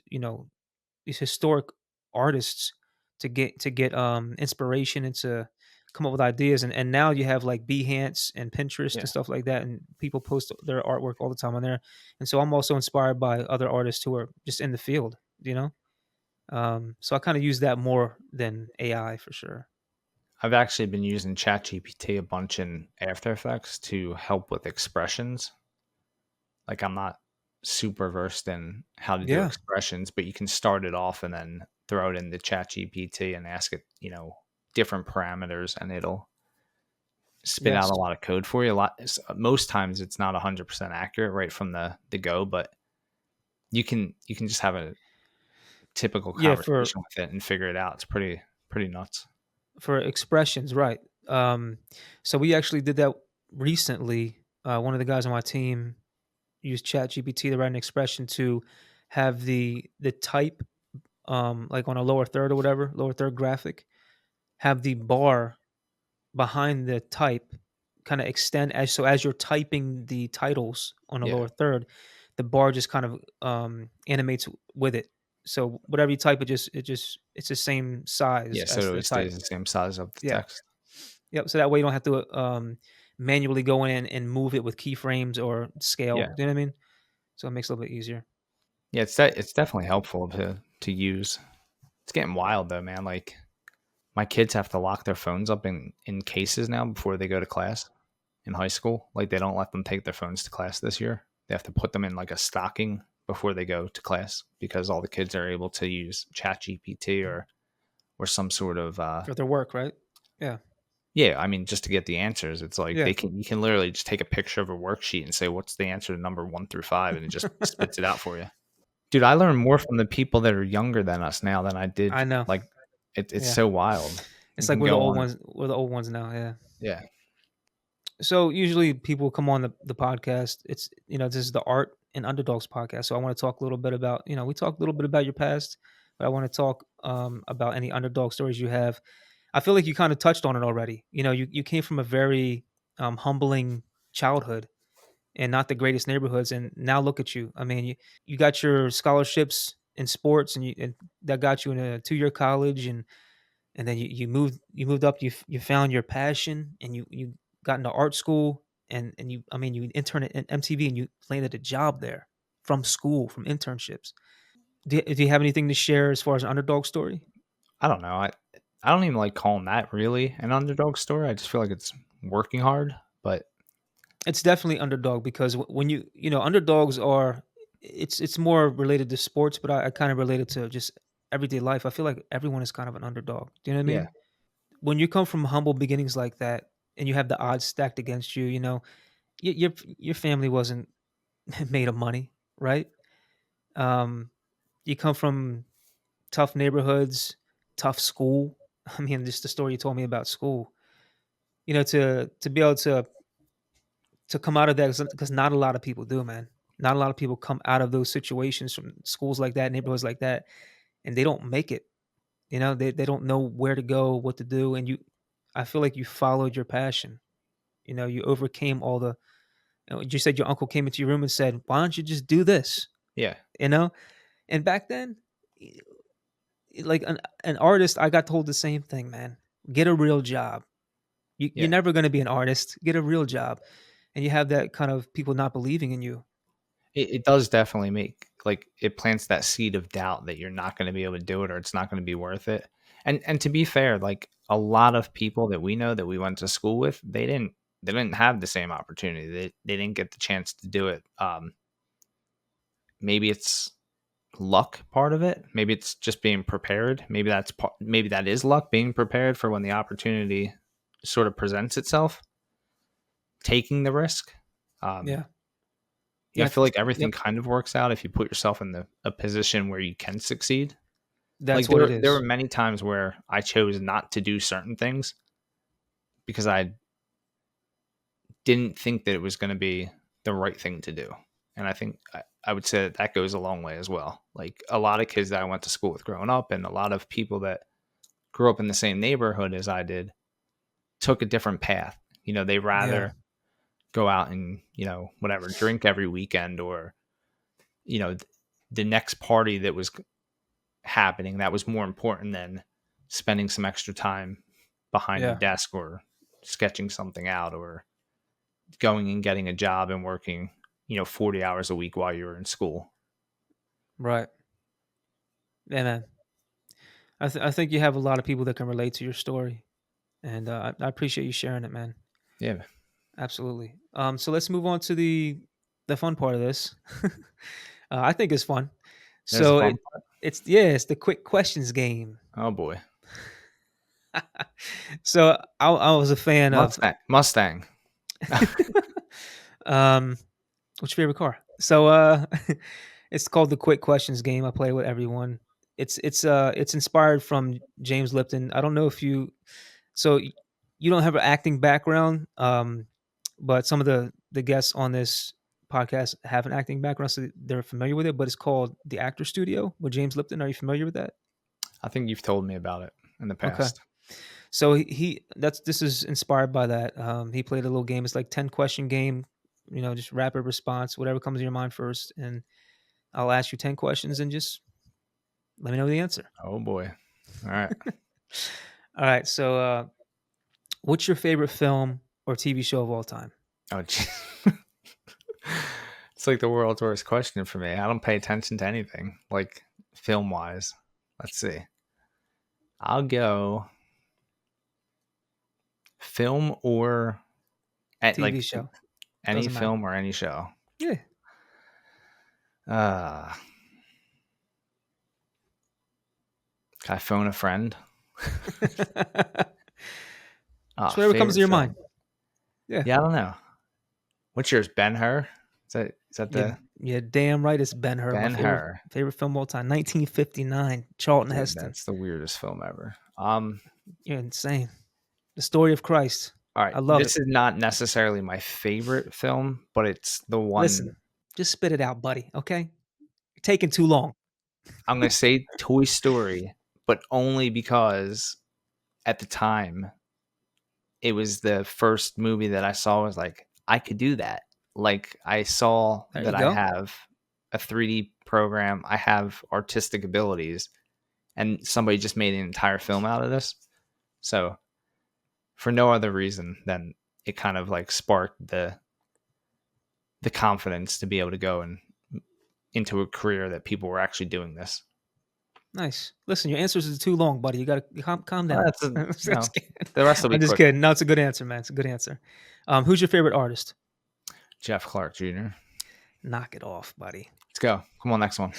historic artists to get inspiration and to come up with ideas. And now you have like Behance and Pinterest and yeah. stuff like that, and people post their artwork all the time on there. And so I'm also inspired by other artists who are just in the field. So I kind of use that more than AI for sure. I've actually been using ChatGPT a bunch in After Effects to help with expressions. Like, I'm not super versed in how to do Yeah. expressions, but you can start it off and then throw it into ChatGPT and ask it, different parameters, and it'll spit out Yes. a lot of code for you. Most times it's not 100% accurate right from the go, but you can just have a typical Yeah, for conversation with it and figure it out. It's pretty nuts. for expressions, right. So we actually did that recently. One of the guys on my team used ChatGPT to write an expression to have the type, like on a lower third or whatever, lower third graphic, have the bar behind the type kind of extend as you're typing the titles on the Yeah. lower third, the bar just kind of animates with it. So whatever you type, it's the same size Yeah, so as it the always type. stays the same size of the Yeah. text. Yep. So that way you don't have to manually go in and move it with keyframes or scale. Yeah. Do you know what I mean? So it makes it a little bit easier. Yeah, it's definitely helpful to use. It's getting wild though, man. Like, my kids have to lock their phones up in cases now before they go to class in high school. Like, they don't let them take their phones to class this year. They have to put them in like a stocking before they go to class because all the kids are able to use ChatGPT or some sort of For their work, right? Yeah. yeah, I mean, just to get the answers. It's like Yeah. you can literally just take a picture of a worksheet and say what's the answer to number 1 through 5, and it just spits it out for you. Dude, I learn more from the people that are younger than us now than I did. I know. Like, it's Yeah. so wild. You It's like can we're the go old on. ones. We're the old ones now. Yeah. Yeah. So usually people come on the podcast. This is the Art and Underdogs podcast. So I want to talk a little bit about, we talk a little bit about your past, but I want to talk about any underdog stories you have. I feel like you kind of touched on it already. You came from a very humbling childhood and not the greatest neighborhoods, and now look at you. I mean, you got your scholarships in sports, and that got you in a 2-year college, and then you moved up. You found your passion, and you got into art school, and you interned at MTV, and you landed a job there from school, from internships. Do you have anything to share as far as an underdog story? I don't know. I don't even like calling that really an underdog story. I just feel like it's working hard, but It's definitely underdog because when underdogs are, it's more related to sports, but I kind of related to just everyday life. I feel like everyone is kind of an underdog. Do you know what I Yeah, mean? When you come from humble beginnings like that, and you have the odds stacked against you, your family wasn't made of money, right? Um, you come from tough neighborhoods, tough school. I mean, just the story you told me about school. To be able to come out of that, because not a lot of people do, man. Not a lot of people come out of those situations from schools like that, neighborhoods like that, and they don't make it. They don't know where to go, what to do, and I feel like you followed your passion. You overcame all the. You said your uncle came into your room and said, "Why don't you just do this?" yeah, You know, and back then, y- like an artist, I got told the same thing, man. Get a real job. You're yeah. never going to be an artist. Get a real job, and you have that kind of people not believing in you. It does definitely make like it plants that seed of doubt that you're not going to be able to do it or it's not going to be worth it. And to be fair, like a lot of people that we know that we went to school with, they didn't have the same opportunity. They didn't get the chance to do it. Maybe it's luck part of it. Maybe it's just being prepared. Maybe that is luck, being prepared for when the opportunity sort of presents itself, taking the risk. Um, Yeah. yeah, I Yeah. feel like everything Yep. kind of works out if you put yourself in a position where you can succeed. That's Like what it there were is. many times where I chose not to do certain things because I didn't think that it was going to be the right thing to do. And I think I would say that that goes a long way as well. Like a lot of kids that I went to school with growing up, and a lot of people that grew up in the same neighborhood as I did, took a different path. They Yeah. rather go out and, whatever, drink every weekend or, you know, the next party that was happening that was more important than spending some extra time behind a Yeah. desk or sketching something out or going and getting a job and working 40 hours a week while you were in school. Right. Yeah, man. I think you have a lot of people that can relate to your story, and I appreciate you sharing it, man. Yeah. Absolutely. So let's move on to the fun part of this. I think it's fun. There's a So fun. it's the quick questions game. Oh boy. So I was a fan of Mustang. um what's your favorite car? So it's called the quick questions game. I play with everyone. It's inspired from James Lipton. I don't know if you don't have an acting background, but some of the guests on this podcast have an acting background, so they're familiar with it. But it's called the Actor Studio with James Lipton. Are you familiar with that? I think you've told me about it in the Okay. past. So this is inspired by that. He played a little game. It's like 10 question game. Just rapid response, whatever comes to your mind first, and I'll ask you 10 questions and just let me know the answer. Oh boy. All right. All right. So, what's your favorite film or TV show of all time? Oh, geez. It's like the world's worst question for me. I don't pay attention to anything like film wise. Let's see. I'll go film or at TV like show any doesn't matter. film or any show. Yeah. Uh, can I phone a friend? Just Ah, whatever comes to favorite your mind. film. Yeah. Yeah, I don't know. What's yours? Ben Hur? Is that Yeah. the Yeah. Damn right. It's Ben Hur. My Ben Hur? favorite film of all time. 1959. Charlton Dude, Heston. that's the weirdest film ever. You're insane. The story of Christ. All right. I love it. This is not necessarily my favorite film, but it's the one Listen, just spit it out, buddy. Okay. You're taking too long. I'm gonna say Toy Story, but only because at the time it was the first movie that I saw was like, I could do that. Like I saw There you that I go. have a 3D program, I have artistic abilities, and somebody just made an entire film out of this. So for no other reason than it kind of like sparked the confidence to be able to go and into a career that people were actually doing this. Nice. Listen, your answers are too long, buddy. You gotta calm down. That's I'm just kidding. the rest will be I'm just quicker. kidding. No, it's a good answer, man. It's a good answer. Who's your favorite artist? Jeff Clark Jr. Knock it off, buddy. Let's go. Come on, next one.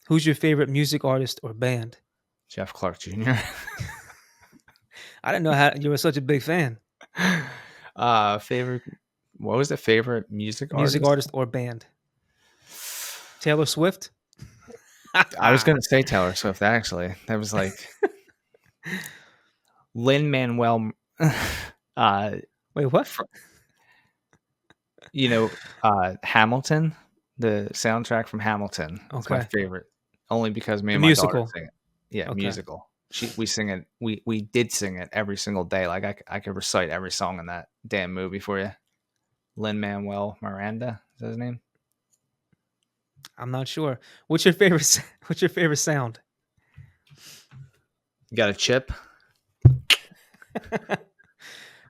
Who's your favorite music artist or band? Jeff Clark Jr. I didn't know how you were such a big fan. Favorite. What was the favorite music Music artist? artist or band? Taylor Swift? I was gonna say Taylor Swift. Actually, that was like Lin Manuel. Wait, what? Hamilton, the soundtrack from Hamilton. It's my Okay. favorite, only because me The and my daughter musical. sing it. Yeah, Okay. musical. We sing it. We did sing it every single day. Like I could recite every song in that damn movie for you. Lin Manuel Miranda is that his name? I'm not sure. What's your favorite what's your favorite sound? You got a chip?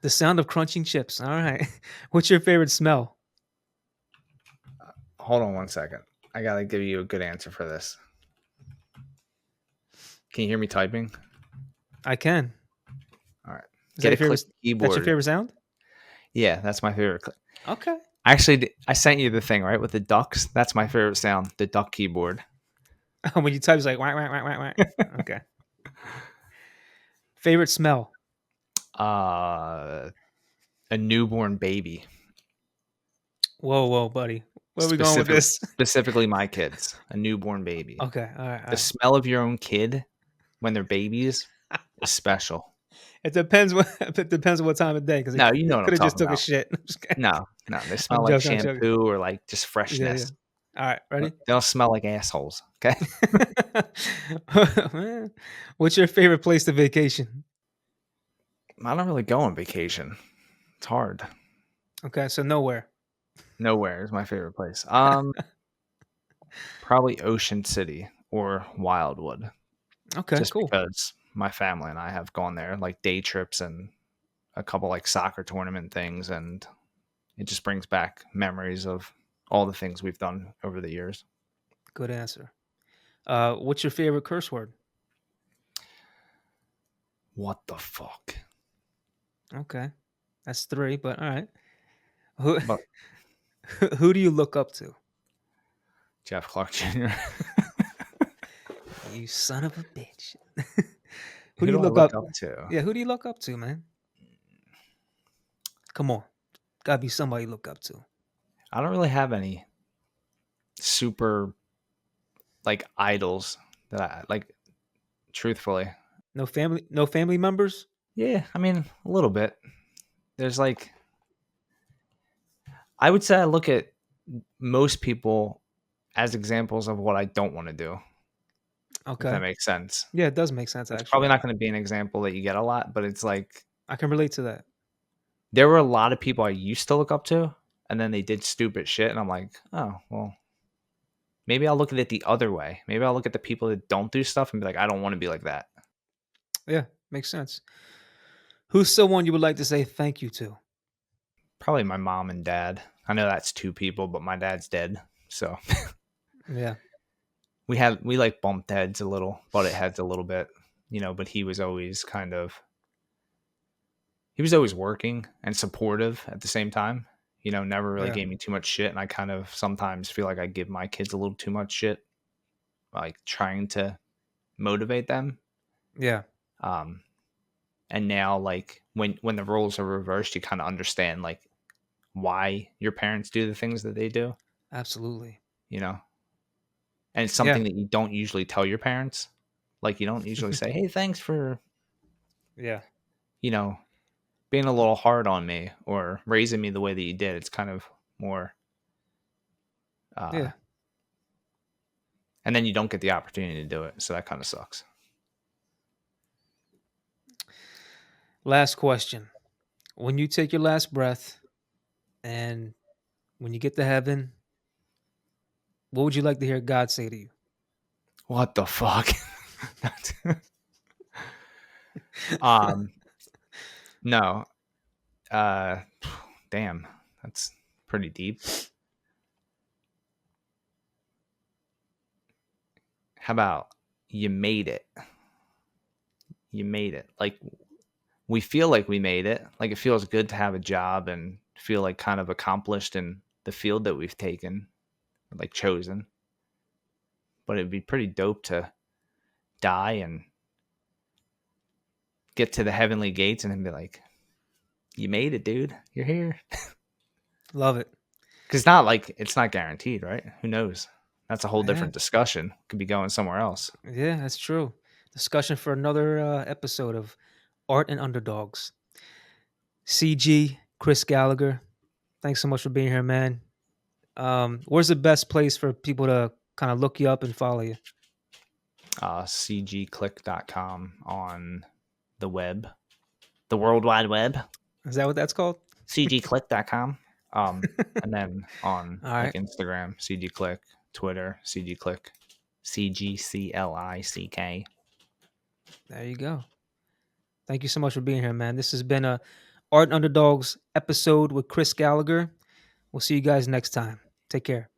The sound of crunching chips. All right. What's your favorite smell? Hold on one second. I gotta give you a good answer for this. Can you hear me typing? I can. All right. Is that Get your a click favorite keyboard. That's your favorite sound? Yeah, that's my favorite. Okay. Actually, I sent you the thing, right, with the ducks. That's my favorite sound, the duck keyboard. When you type it's like whack, whack, whack, whack, whack. Okay. Favorite smell? A newborn baby. Whoa, buddy. Where are we going with this? Specifically my kids, a newborn baby. Okay. All right. The smell of your own kid when they're babies is special. It depends on what time of day because No, you know it what could I'm have just talking took a about. shit. No, they smell I'm like joking. I'm joking. shampoo or like just Yeah, yeah. freshness. All right, ready? They don't smell like assholes. Okay. What's your favorite place to vacation? I don't really go on vacation. It's hard. Okay, so nowhere. Nowhere is my favorite place. Probably Ocean City or Wildwood. Okay, Just cool. because my family and I have gone there, like day trips and a couple like soccer tournament things, and it just brings back memories of all the things we've done over the years. Good answer. What's your favorite curse word? What the fuck? Okay, that's 3, but all right. Who But who do you look up to? Jeff Clark Jr. You son of a bitch. Who Who do you do I look look up? up to? Yeah, who do you look up to, man? Come on, gotta be somebody you look up to. I don't really have any super like idols that I like. Truthfully, No family members. yeah, I mean a little bit. There's like I would say I look at most people as examples of what I don't want to do, if that Okay, makes sense. yeah, it does make sense It's probably actually. not going to be an example that you get a lot, but it's like I can relate to that. there were a lot of people I used to look up to, and then they did stupid shit, and I'm like, oh, well, maybe I'll look at it the other way. Maybe I'll look at the people that don't do stuff and be like, I don't want to be like that. Yeah, makes sense. Who's someone you would like to say thank you to? Probably my mom and dad. I know that's 2 people, but my dad's dead. So Yeah, we like bumped heads a little, butted heads a little bit, but he was always working and supportive at the same time. Never really yeah, gave me too much shit. And I kind of sometimes feel like I give my kids a little too much shit, like trying to motivate them. yeah, Um, and now like when the roles are reversed, you kind of understand like why your parents do the things that they do, absolutely. you know? And it's Yeah, something that you don't usually tell your parents. Like you don't usually say, "Hey, thanks for, yeah, you know, being a little hard on me or raising me the way that you did." It's kind of more uh yeah. and then you don't get the opportunity to do it. So that kind of sucks. Last question. When you take your last breath and when you get to heaven, what would you like to hear God say to you? What the fuck? um no. Uh damn. That's pretty deep. How about you made it? You made it. Like we feel like we made it. Like it feels good to have a job and feel like kind of accomplished in the field that we've taken, like chosen. But it'd be pretty dope to die and get to the heavenly gates and then be like, you made it, dude. You're here. Love it. Because not like it's not guaranteed, right? Who knows? That's a whole Yeah, different discussion. Could be going somewhere else. yeah, that's true. Discussion for another episode of Art and Underdogs. CG, Chris Gallagher, thanks so much for being here, man. Where's the best place for people to kind of look you up and follow you? CGclick.com on the web, the World Wide Web. Is that what that's called? CGclick.com. And then on All like right, Instagram, CGclick, Twitter, CGclick, CGCLICK. there you go. Thank you so much for being here, man. This has been a Art and Underdogs episode with Chris Gallagher. We'll see you guys next time. Take care.